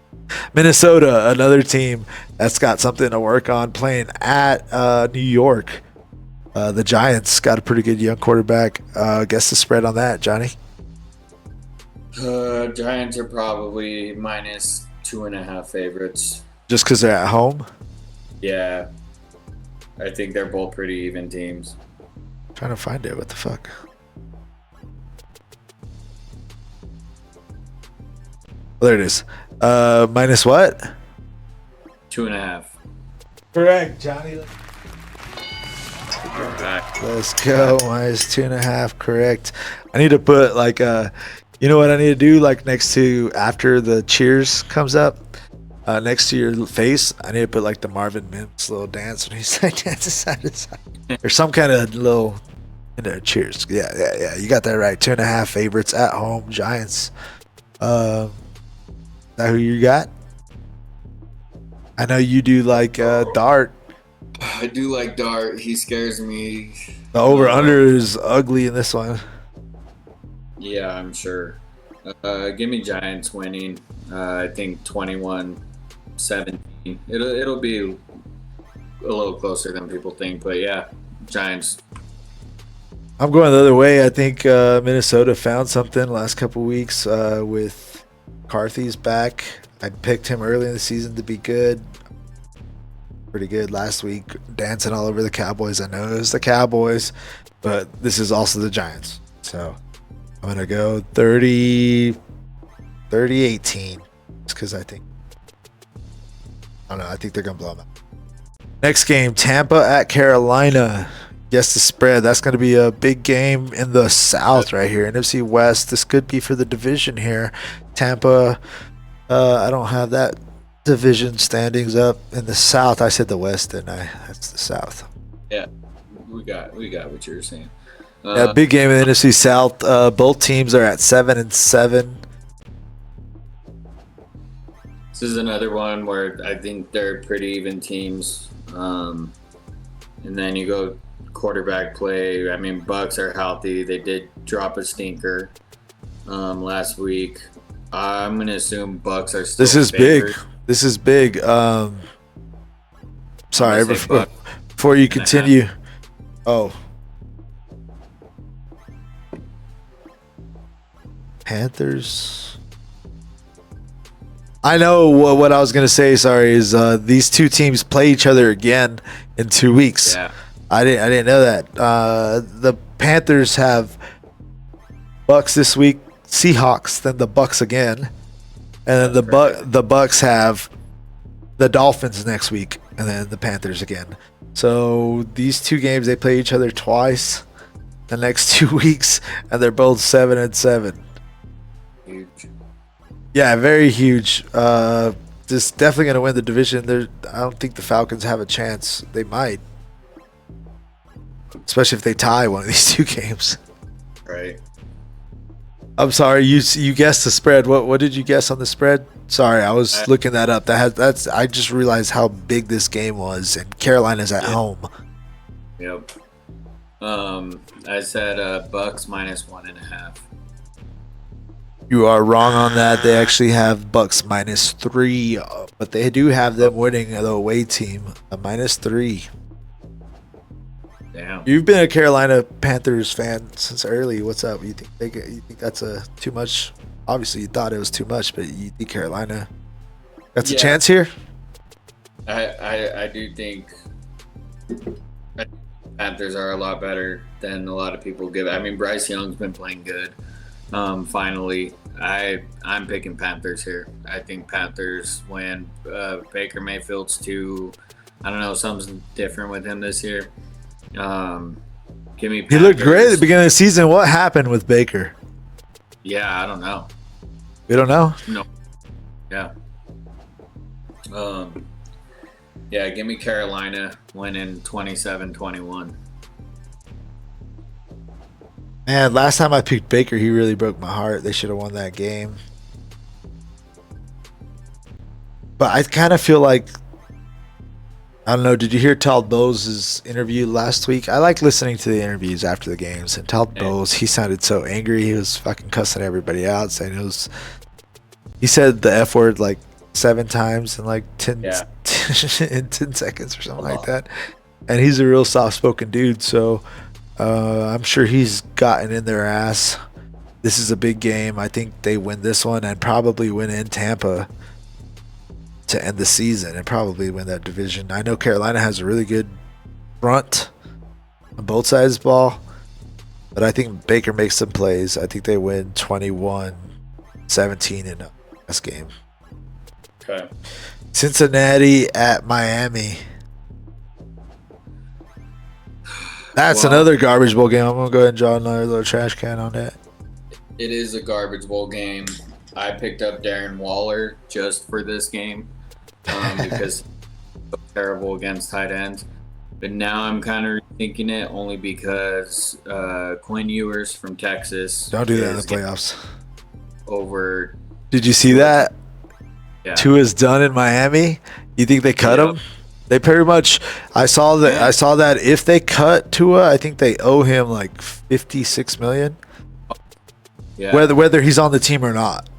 Minnesota, another team that's got something to work on, playing at New York. The Giants got a pretty good young quarterback. Guess the spread on that, Johnny? Giants are probably -2.5 favorites. Just because they're at home? Yeah. I think they're both pretty even teams. I'm trying to find it. What the fuck? Well, there it is. Minus what? 2.5. Correct, Johnny. Let's go. -2.5. Correct. I need to put you know what I need to do? Like next to after the cheers comes up, next to your face, I need to put like the Marvin Mims little dance when he's like dancing side to side, or some kind of little, cheers. Yeah. You got that right. 2.5 favorites at home. Giants. Is that who you got? I know you do like Dart. I do like Dart. He scares me. The over-under is ugly in this one. Yeah, I'm sure. Give me Giants winning. I think 21-17. It'll be a little closer than people think, but yeah, Giants. I'm going the other way. I think Minnesota found something last couple weeks with McCarthy's back. I picked him early in the season to be good. Pretty good last week, dancing all over the Cowboys. I know it was the Cowboys, but this is also the Giants. So I'm going to go 30-18. Just because I think they're going to blow them out. Next game, Tampa at Carolina. Guess the spread. That's going to be a big game in the South right here. NFC West. This could be for the division here. Tampa, I don't have that division standings up in the South. I said the West, didn't I? That's the South. Yeah, we got what you were saying. Yeah, big game in the NFC South. Both teams are at 7-7. This is another one where I think they're pretty even teams. And then you go quarterback play. I mean, Bucks are healthy. They did drop a stinker last week. I'm gonna assume Bucks are still. This is favored. big. This is big. Sorry, before you continue. Oh. Panthers. I know what I was going to say, sorry, is these two teams play each other again in 2 weeks. Yeah. I didn't know that. The Panthers have Bucks this week, Seahawks, then the Bucks again. And then the Bucks have the Dolphins next week, and then the Panthers again. So these two games, they play each other twice the next 2 weeks, and they're both 7-7. Huge. Yeah, very huge. Just definitely going to win the division. I don't think the Falcons have a chance. They might, especially if they tie one of these two games. Right. I'm sorry, you guessed the spread. What did you guess on the spread? Sorry, I was looking that up. I just realized how big this game was, and Carolina's at home. Yep. I said Bucks -1.5. You are wrong on that. They actually have Bucks -3, but they do have them winning the away team -3. Damn. You've been a Carolina Panthers fan since early. What's up? You think that's too much obviously you thought it was too much, but you think Carolina got a Yeah. chance here? I do think Panthers are a lot better than a lot of people give. I mean, Bryce Young's been playing good. Finally, I'm picking Panthers here. I think Panthers win. Baker Mayfield's too. I don't know, something's different with him this year. Give me. Panthers. He looked great at the beginning of the season. What happened with Baker? Yeah, I don't know. We don't know. No. Yeah. Yeah, give me Carolina winning 27-21. Man, last time I picked Baker, he really broke my heart. They should have won that game. But I kind of feel like, I don't know, did you hear Todd Bowles' interview last week? I like listening to the interviews after the games. And Todd Bowles, he sounded so angry. He was fucking cussing everybody out, saying he said the F word like 7 times in like 10 in 10 seconds or something like that. And he's a real soft-spoken dude, so I'm sure he's gotten in their ass. This is a big game. I think they win this one and probably win in Tampa to end the season and probably win that division. I know Carolina has a really good front on both sides of the ball, but I think Baker makes some plays. I think they win 21-17 in the last game. Okay. Cincinnati at Miami. That's another garbage bowl game. I'm going to go ahead and draw another little trash can on that. It is a garbage bowl game. I picked up Darren Waller just for this game because he's terrible against tight ends. But now I'm kind of rethinking it only because Quinn Ewers from Texas. Don't do that in the playoffs. Over. Did you see that? Yeah. Tua's done in Miami. You think they cut him? They pretty much. I saw that if they cut Tua, I think they owe him like $56 million. Yeah. Whether he's on the team or not.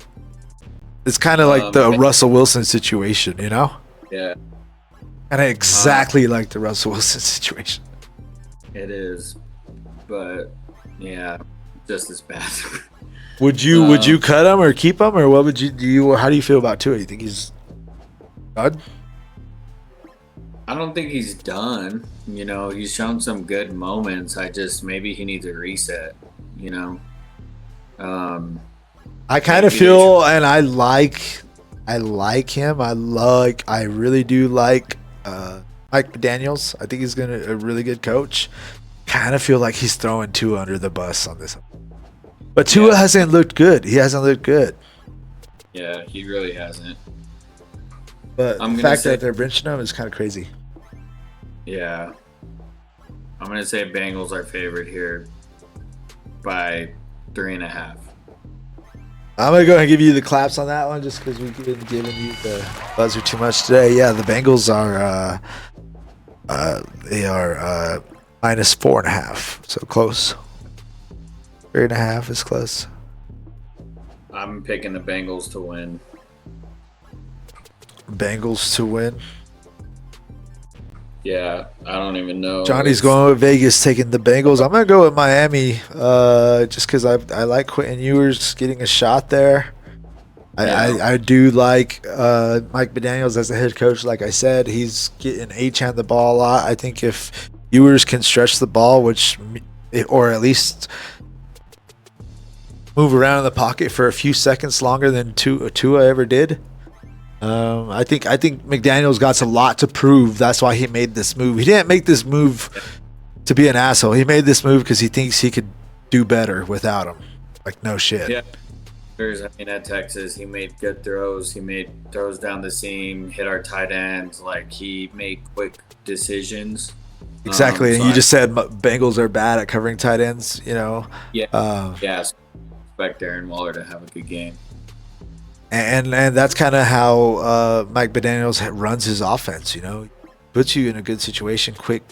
It's kind of like the Russell Wilson situation, you know? Yeah. And exactly like the Russell Wilson situation. It is, but yeah, just as bad. Would you cut him or keep him, or what would you do? How do you feel about Tua? You think he's done? I don't think he's done. You know, he's shown some good moments. Maybe he needs a reset. You know. I kind of feel, and I like him. I really do like Mike McDaniels. I think he's a really good coach. Kind of feel like he's throwing Tua under the bus on this. But Tua hasn't looked good. He hasn't looked good. Yeah, he really hasn't. But the fact that they're benching him is kind of crazy. Yeah. I'm going to say Bengals are favored here by 3.5. I'm going to go ahead and give you the claps on that one just because we've been giving you the buzzer too much today. Yeah, the Bengals are they are minus 4.5. So close. 3.5 is close. I'm picking the Bengals to win. Bengals to win. Yeah, I don't even know. Johnny's going with Vegas, taking the Bengals. I'm going to go with Miami just because I like Quentin Ewers getting a shot there. I do like Mike McDaniels as a head coach. Like I said, he's getting H-hand the ball a lot. I think if Ewers can stretch the ball, or at least move around in the pocket for a few seconds longer than Tua ever did, I think McDaniels got a lot to prove. That's why he made this move. He didn't make this move to be an asshole. He made this move because he thinks he could do better without him. Like, no shit. Yeah. At Texas, he made good throws. He made throws down the seam, hit our tight ends. Like, he made quick decisions. Exactly. And you just said Bengals are bad at covering tight ends, you know? Yeah. So expect Darren Waller to have a good game. And that's kind of how Mike McDaniels runs his offense, you know? Puts you in a good situation, quick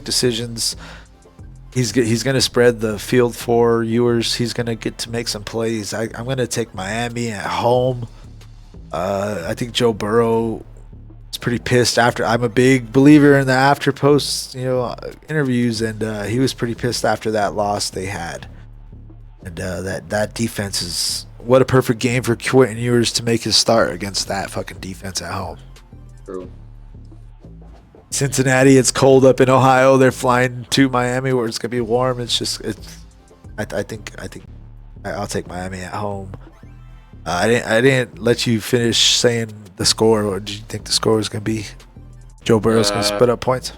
decisions. He's going to spread the field for Ewers. He's going to get to make some plays. I'm going to take Miami at home. I think Joe Burrow is pretty pissed after. I'm a big believer in the after post, interviews, and he was pretty pissed after that loss they had. And that defense is what a perfect game for Quentin Ewers to make his start against that fucking defense at home. True. Cincinnati, it's cold up in Ohio. They're flying to Miami where it's gonna be warm. I think I'll take Miami at home. I didn't let you finish saying the score. What did you think the score was gonna be? Joe Burrow's gonna split up points.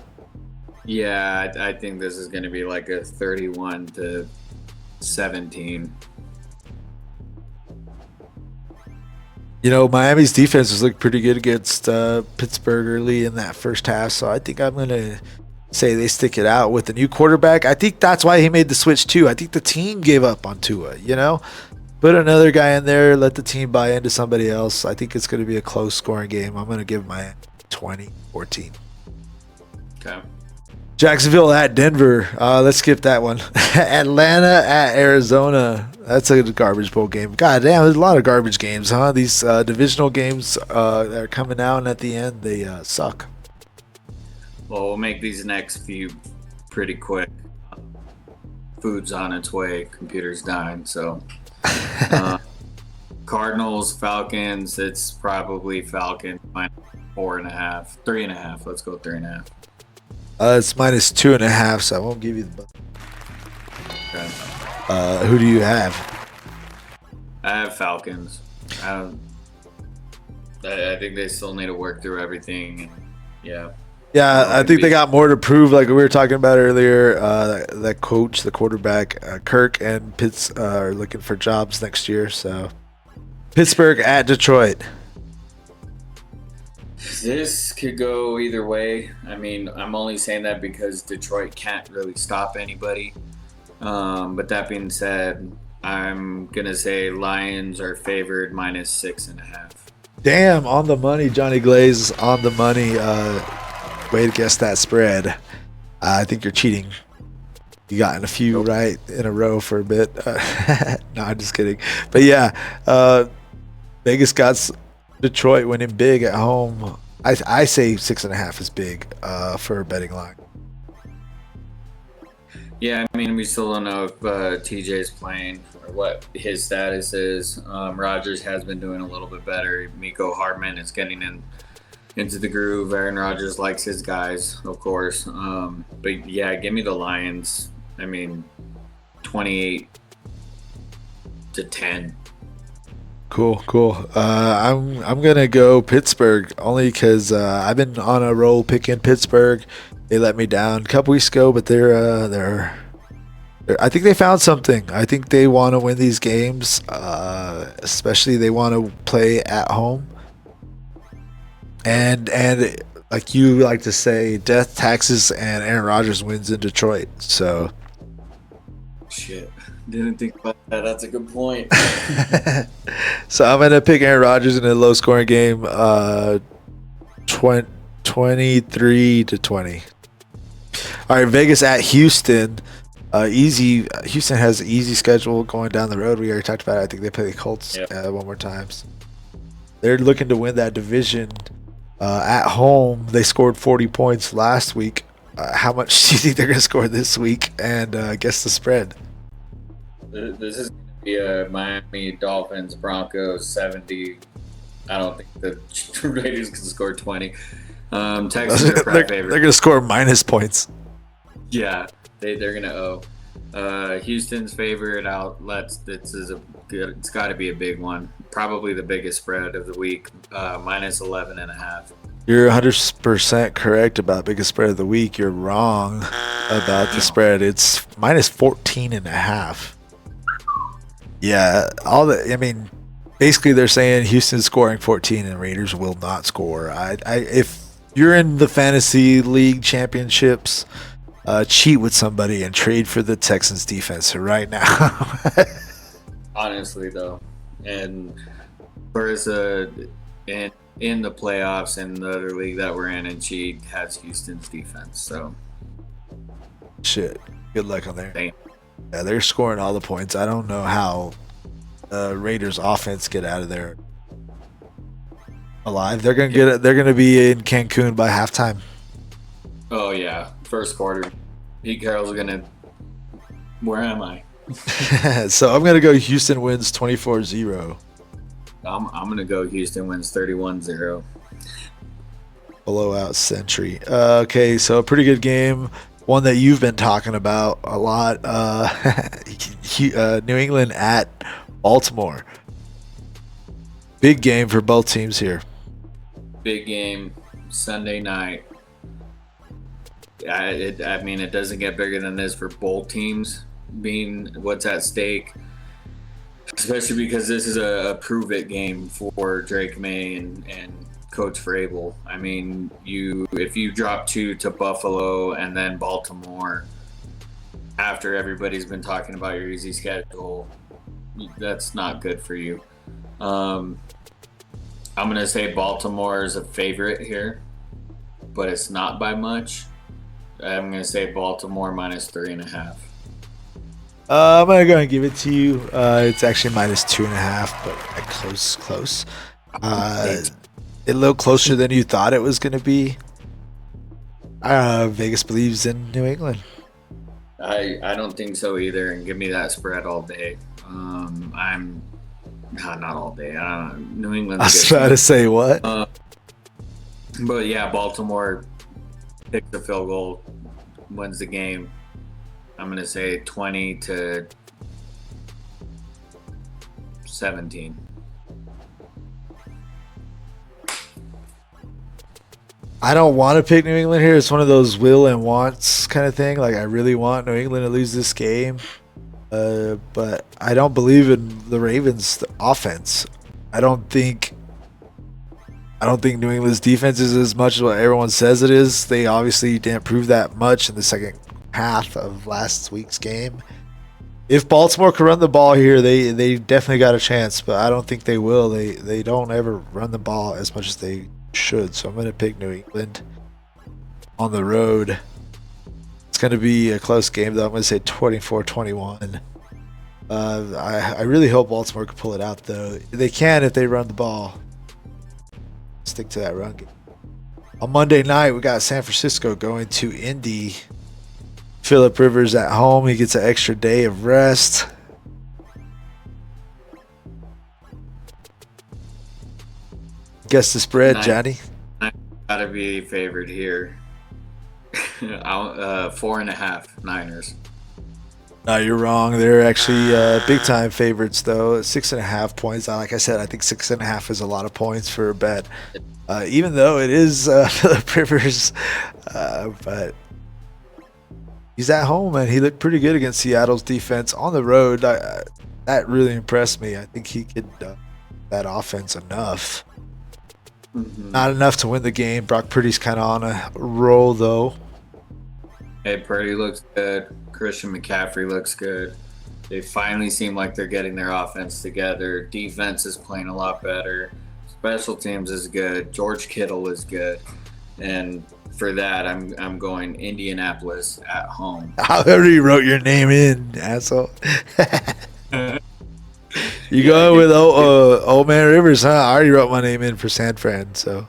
Yeah, I think this is gonna be like a 31-17. Miami's defense has looked pretty good against Pittsburgh early in that first half, so I think I'm going to say they stick it out with the new quarterback. I think that's why he made the switch too. I think the team gave up on Tua, Put another guy in there, let the team buy into somebody else. I think it's going to be a close scoring game. I'm going to give Miami 20-14. Okay. Jacksonville at Denver. Let's skip that one. Atlanta at Arizona. That's a garbage bowl game. God damn, there's a lot of garbage games, huh? These divisional games that are coming out, and at the end, they suck. Well, we'll make these next few pretty quick. Food's on its way. Computer's dying. So, Cardinals, Falcons. It's probably Falcons minus 4.5, 3.5. Let's go 3.5. It's minus 2.5, so I won't give you the. Okay. Who do you have? I have Falcons. I think they still need to work through everything. And, yeah. Yeah, I think they got more to prove, like we were talking about earlier. That coach, the quarterback, Kirk and Pitts are looking for jobs next year. So, Pittsburgh at Detroit. This could go either way. I mean, I'm only saying that because Detroit can't really stop anybody. But that being said, I'm going to say Lions are favored minus 6.5. Damn, on the money, Johnny Glaze, on the money. Way to guess that spread. I think you're cheating. You gotten a few right in a row for a bit. No, I'm just kidding. But yeah, Vegas got Detroit winning big at home. I say 6.5 is big for a betting line. Yeah, I mean, we still don't know if TJ's playing or what his status is. Rodgers has been doing a little bit better. Miko Hardman is getting into the groove. Aaron Rodgers likes his guys, of course. But yeah, give me the Lions. I mean, 28-10. Cool. I'm gonna go Pittsburgh only because I've been on a roll picking Pittsburgh. They let me down a couple weeks ago, but they're I think they found something. I think they want to win these games, especially they want to play at home. And like you like to say, death, taxes, and Aaron Rodgers wins in Detroit. So Shit. Didn't think about that. That's a good point. So I'm gonna pick Aaron Rodgers in a low scoring game, 23-20. All right, Vegas at Houston. Easy. Houston has an easy schedule going down the road. We already talked about it. I think they play the Colts one more time. They're looking to win that division at home. They scored 40 points last week. How much do you think they're going to score this week? And guess the spread. This is going to be a Miami Dolphins Broncos 70. I don't think the Raiders can score 20. Texans are probably favorite. They're going to score minus points. Yeah, they're going to owe. Houston's favorite outlets. It's got to be a big one. Probably the biggest spread of the week. Minus 11.5. You're 100% correct about biggest spread of the week. You're wrong about the spread. It's minus 14.5. Yeah, basically they're saying Houston's scoring 14 and Raiders will not score. If you're in the fantasy league championships, cheat with somebody and trade for the Texans defense right now. Honestly, though, and Berza in the playoffs and the other league that we're in, and she has Houston's defense. So, shit. Good luck on there. Damn. Yeah, they're scoring all the points. I don't know how Raiders offense get out of there alive. They're gonna be in Cancun by halftime. Oh yeah, first quarter. Pete Carroll's gonna. Where am I? So I'm going to go Houston wins 24-0. I'm gonna go Houston wins 31-0. Blowout century. Okay, so a pretty good game. One that you've been talking about a lot. New England at Baltimore. Big game for both teams here. Big game Sunday night. I mean, it doesn't get bigger than this for both teams, being what's at stake. Especially because this is a prove it game for Drake May and Coach Vrabel. I mean, if you drop 2 to Buffalo and then Baltimore after everybody's been talking about your easy schedule, that's not good for you. I'm gonna say Baltimore is a favorite here, but it's not by much. I'm gonna say Baltimore minus 3.5. I'm gonna go and give it to you. It's actually minus 2.5, but close. A little closer than you thought it was gonna be. Vegas believes in New England. I don't think so either, and give me that spread all day. I'm not all day. New England. I was trying to say what? But yeah, Baltimore picks the field goal, wins the game. I'm gonna say 20-17. I don't want to pick New England here. It's one of those will and wants kind of thing. Like I really want New England to lose this game, but I don't believe in the Ravens' offense. I don't think New England's defense is as much as what everyone says it is. They obviously didn't prove that much in the second half of last week's game. If Baltimore could run the ball here, they definitely got a chance, but I don't think they will. They don't ever run the ball as much as they should. So I'm going to pick New England on the road. It's going to be a close game, though. I'm going to say 24-21. I really hope Baltimore can pull it out, though. They can if they run the ball. Stick to that run game. On Monday night, we got San Francisco going to Indy. Phillip Rivers at home. He gets an extra day of rest. Guess the spread, Johnny. Gotta be favored here. 4.5 Niners. No, you're wrong. They're actually big time favorites, though. 6.5 points. Like I said, I think 6.5 is a lot of points for a bet. Even though it is Phillip Rivers, but he's at home and he looked pretty good against Seattle's defense on the road. That really impressed me. I think he could that offense enough. Mm-hmm. Not enough to win the game. Brock Purdy's kind of on a roll, though. Hey, Purdy looks good. Christian McCaffrey looks good. They finally seem like they're getting their offense together. Defense is playing a lot better. Special teams is good. George Kittle is good. And for that, I'm going Indianapolis at home. I already wrote your name in, asshole. You going with old man Rivers, huh? I already wrote my name in for San Fran, so.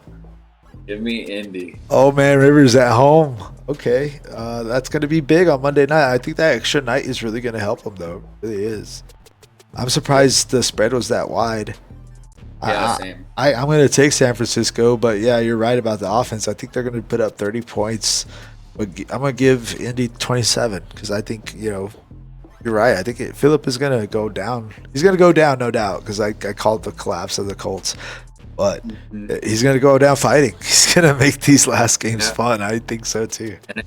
Give me Indy. Old man Rivers at home. Okay, that's going to be big on Monday night. I think that extra night is really going to help them, though. It really is. I'm surprised the spread was that wide. Yeah, same. I'm going to take San Francisco, but yeah, you're right about the offense. I think they're going to put up 30 points. But I'm going to give Indy 27 because I think, you're right. I think Phillip is going to go down. He's going to go down, no doubt, because I called the collapse of the Colts. But he's going to go down fighting. He's going to make these last games fun. I think so, too. And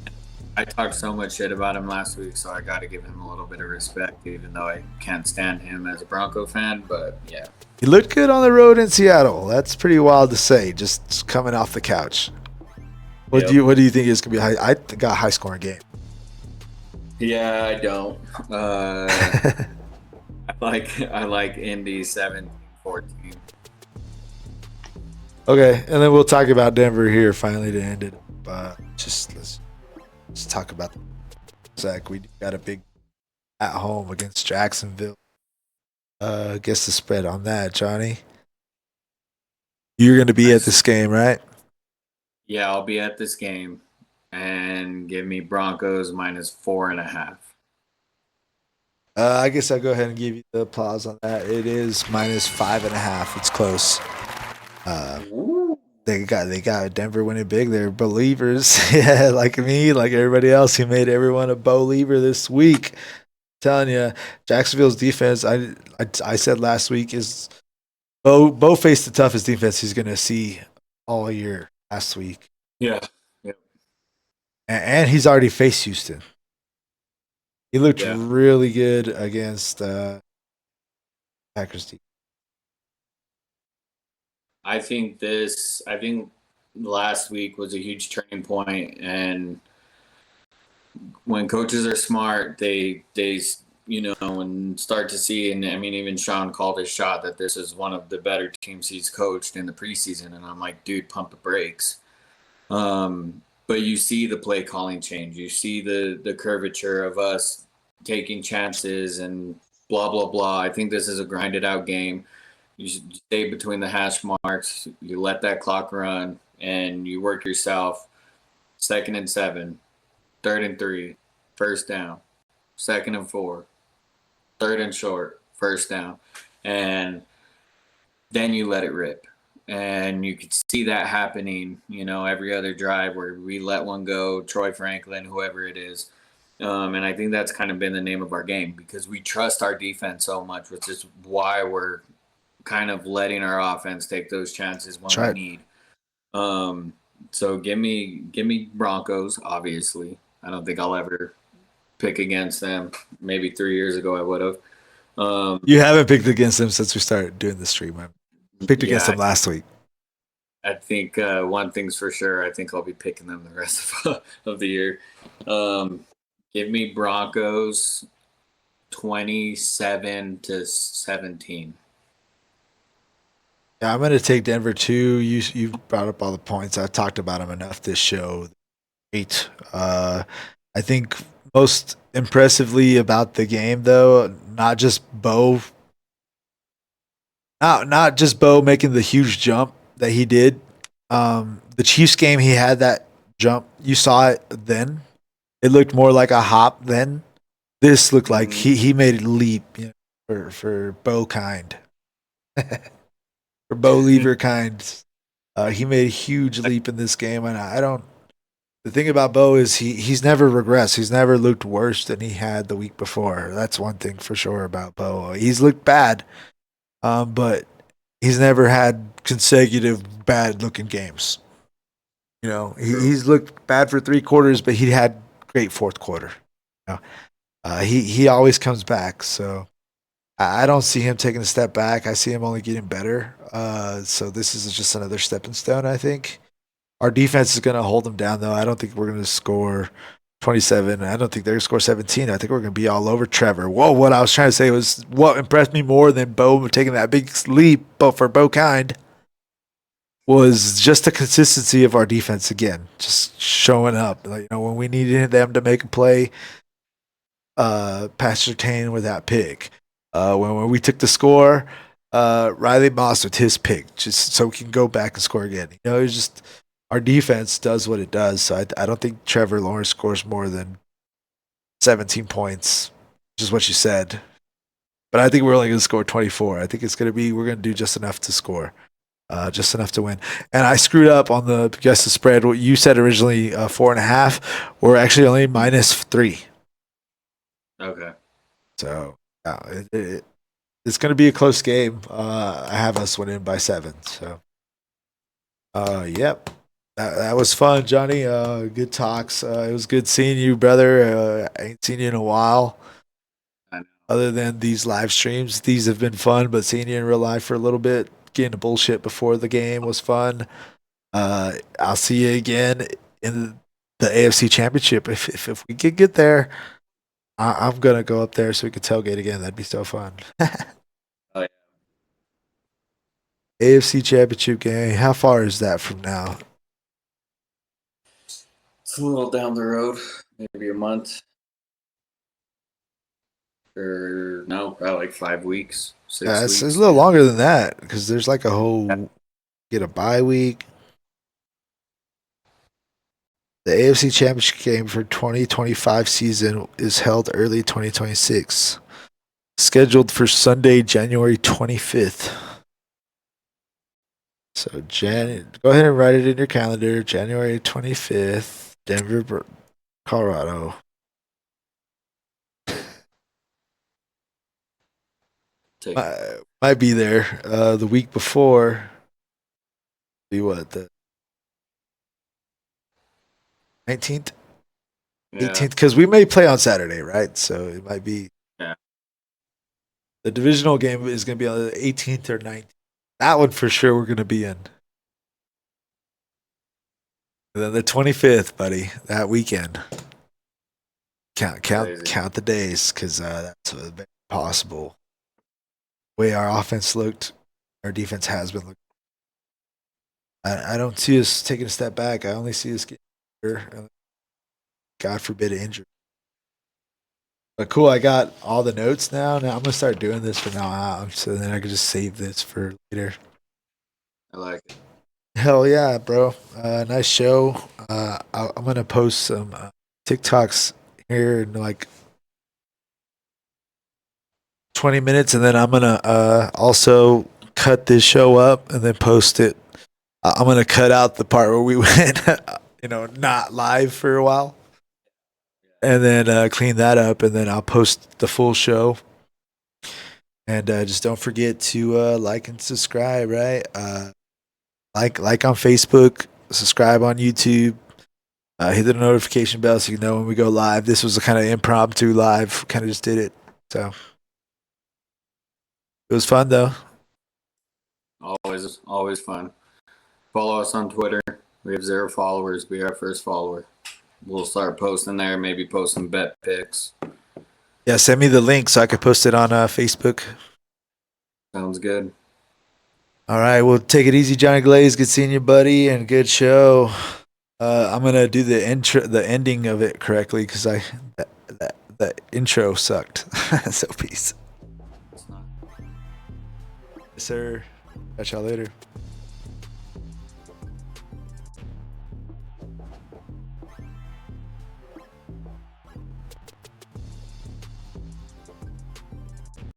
I talked so much shit about him last week, so I got to give him a little bit of respect, even though I can't stand him as a Bronco fan. But, yeah. He looked good on the road in Seattle. That's pretty wild to say, just coming off the couch. What do you think is going to be I got a high-scoring game. Yeah, I don't. I like Indy 17-14. Okay, and then we'll talk about Denver here finally to end it. Let's talk about Zach. We got a big at home against Jacksonville. Guess the spread on that, Johnny. You're going to be at this game, right? Yeah, I'll be at this game, and give me Broncos minus 4.5. I guess I'll go ahead and give you the applause on that. It is minus 5.5. It's close. Uh, Ooh. they got Denver winning big. They're believers. Yeah, like me, like everybody else who made everyone a believer this week. Telling you, Jacksonville's defense. I said last week is Bo faced the toughest defense he's gonna see all year last week, Yeah. Yeah. and he's already faced Houston. He looked Yeah. really good against Packers team. I think last week was a huge turning point, and when coaches are smart, they and start to see, and I mean, even Sean called his shot that this is one of the better teams he's coached in the preseason, and I'm like, dude, pump the brakes. But you see the play calling change. You see the curvature of us taking chances and blah blah blah. I think this is a grinded out game. You should stay between the hash marks. You let that clock run, and you work yourself. 2nd and 7, 3rd and 3, first down. 2nd and 4, third and short, first down, and then you let it rip. And you could see that happening, every other drive where we let one go, Troy Franklin, whoever it is. And I think that's kind of been the name of our game because we trust our defense so much, which is why we're kind of letting our offense take those chances when That's we right. need. Um, so give me Broncos, obviously. I don't think I'll ever pick against them. Maybe 3 years ago I would have. You haven't picked against them since we started doing the stream. I picked against Yeah, them last week. I think one thing's for sure. I think I'll be picking them the rest of the year. Um, Give me Broncos 27-17. Yeah, I'm going to take Denver too. You brought up all the points. I talked about them enough this show. 8. I think most impressively about the game though, not just Bo making the huge jump that he did. The Chiefs game, he had that jump. You saw it then. It looked more like a hop then. This looked like he made a leap, for Bo kind, for Bo Lever kind. He made a huge leap in this game, and I don't. The thing about Bo is he's never regressed. He's never looked worse than he had the week before. That's one thing for sure about Bo. He's looked bad, but he's never had consecutive bad looking games. He's looked bad for 3 quarters, but he had great fourth quarter. You he always comes back. So I don't see him taking a step back. I see him only getting better. So this is just another stepping stone, I think. Our defense is going to hold them down, though. I don't think we're going to score 27. I don't think they're going to score 17. I think we're going to be all over Trevor. Whoa, what I was trying to say was what impressed me more than Bo taking that big leap, but for Bo Kind, was just the consistency of our defense again, just showing up. Like, when we needed them to make a play, Pastor Tane with that pick. When we took the score, Riley Moss with his pick, just so we can go back and score again. It's just our defense does what it does. So I don't think Trevor Lawrence scores more than 17 points, which is what you said. But I think we're only going to score 24. I think we're going to do just enough to score. Just enough to win. And I screwed up on the guess the spread. What you said originally, 4.5. We're actually only -3. Okay. So it's going to be a close game. I have us winning by 7. So, yep. That was fun, Johnny. Good talks. It was good seeing you, brother. I ain't seen you in a while. I know. Other than these live streams, these have been fun. But seeing you in real life for a little bit, getting the bullshit before the game was fun. I'll see you again in the AFC Championship if we could get there. I'm gonna go up there so we can tailgate again. That'd be so fun. Oh, yeah. AFC Championship game. How far is that from now? It's a little down the road, maybe a month. Or no, probably like 5 weeks, 6 weeks. It's a little longer than that because there's like a whole get a bye week. The AFC Championship game for 2025 season is held early 2026. scheduled for Sunday, January 25th. So, go ahead and write it in your calendar. January 25th, Denver, Colorado. Might be there. The week before, be what, the 19th? 18th? Because we may play on Saturday, right? So it might be. Yeah. The divisional game is going to be on the 18th or 19th. That one for sure we're going to be in. And then the 25th, buddy, that weekend. Count the days, because that's possible. The way our offense looked, our defense has been looking. I don't see us taking a step back. I only see us getting better. God forbid an injury. But cool, I got all the notes now. Now I'm gonna start doing this from now on, so then I can just save this for later. I like it. Hell yeah, bro! Nice show. I'm gonna post some TikToks here in like 20 minutes, and then I'm gonna also cut this show up and then post it. I'm gonna cut out the part where we went, not live for a while, and then clean that up, and then I'll post the full show. And just don't forget to like and subscribe, right? Like on Facebook, subscribe on YouTube, hit the notification bell so you know when we go live. This was a kind of impromptu live, kind of just did it. So it was fun though. Always fun. Follow us on Twitter. We have 0 followers. Be our first follower. We'll start posting there. Maybe post some bet picks. Yeah, send me the link so I can post it on Facebook. Sounds good. All right, well, take it easy, Johnny Glaze. Good seeing you, buddy, and good show. I'm gonna do the ending of it correctly because that intro sucked. So peace. Yes, sir. Catch y'all later.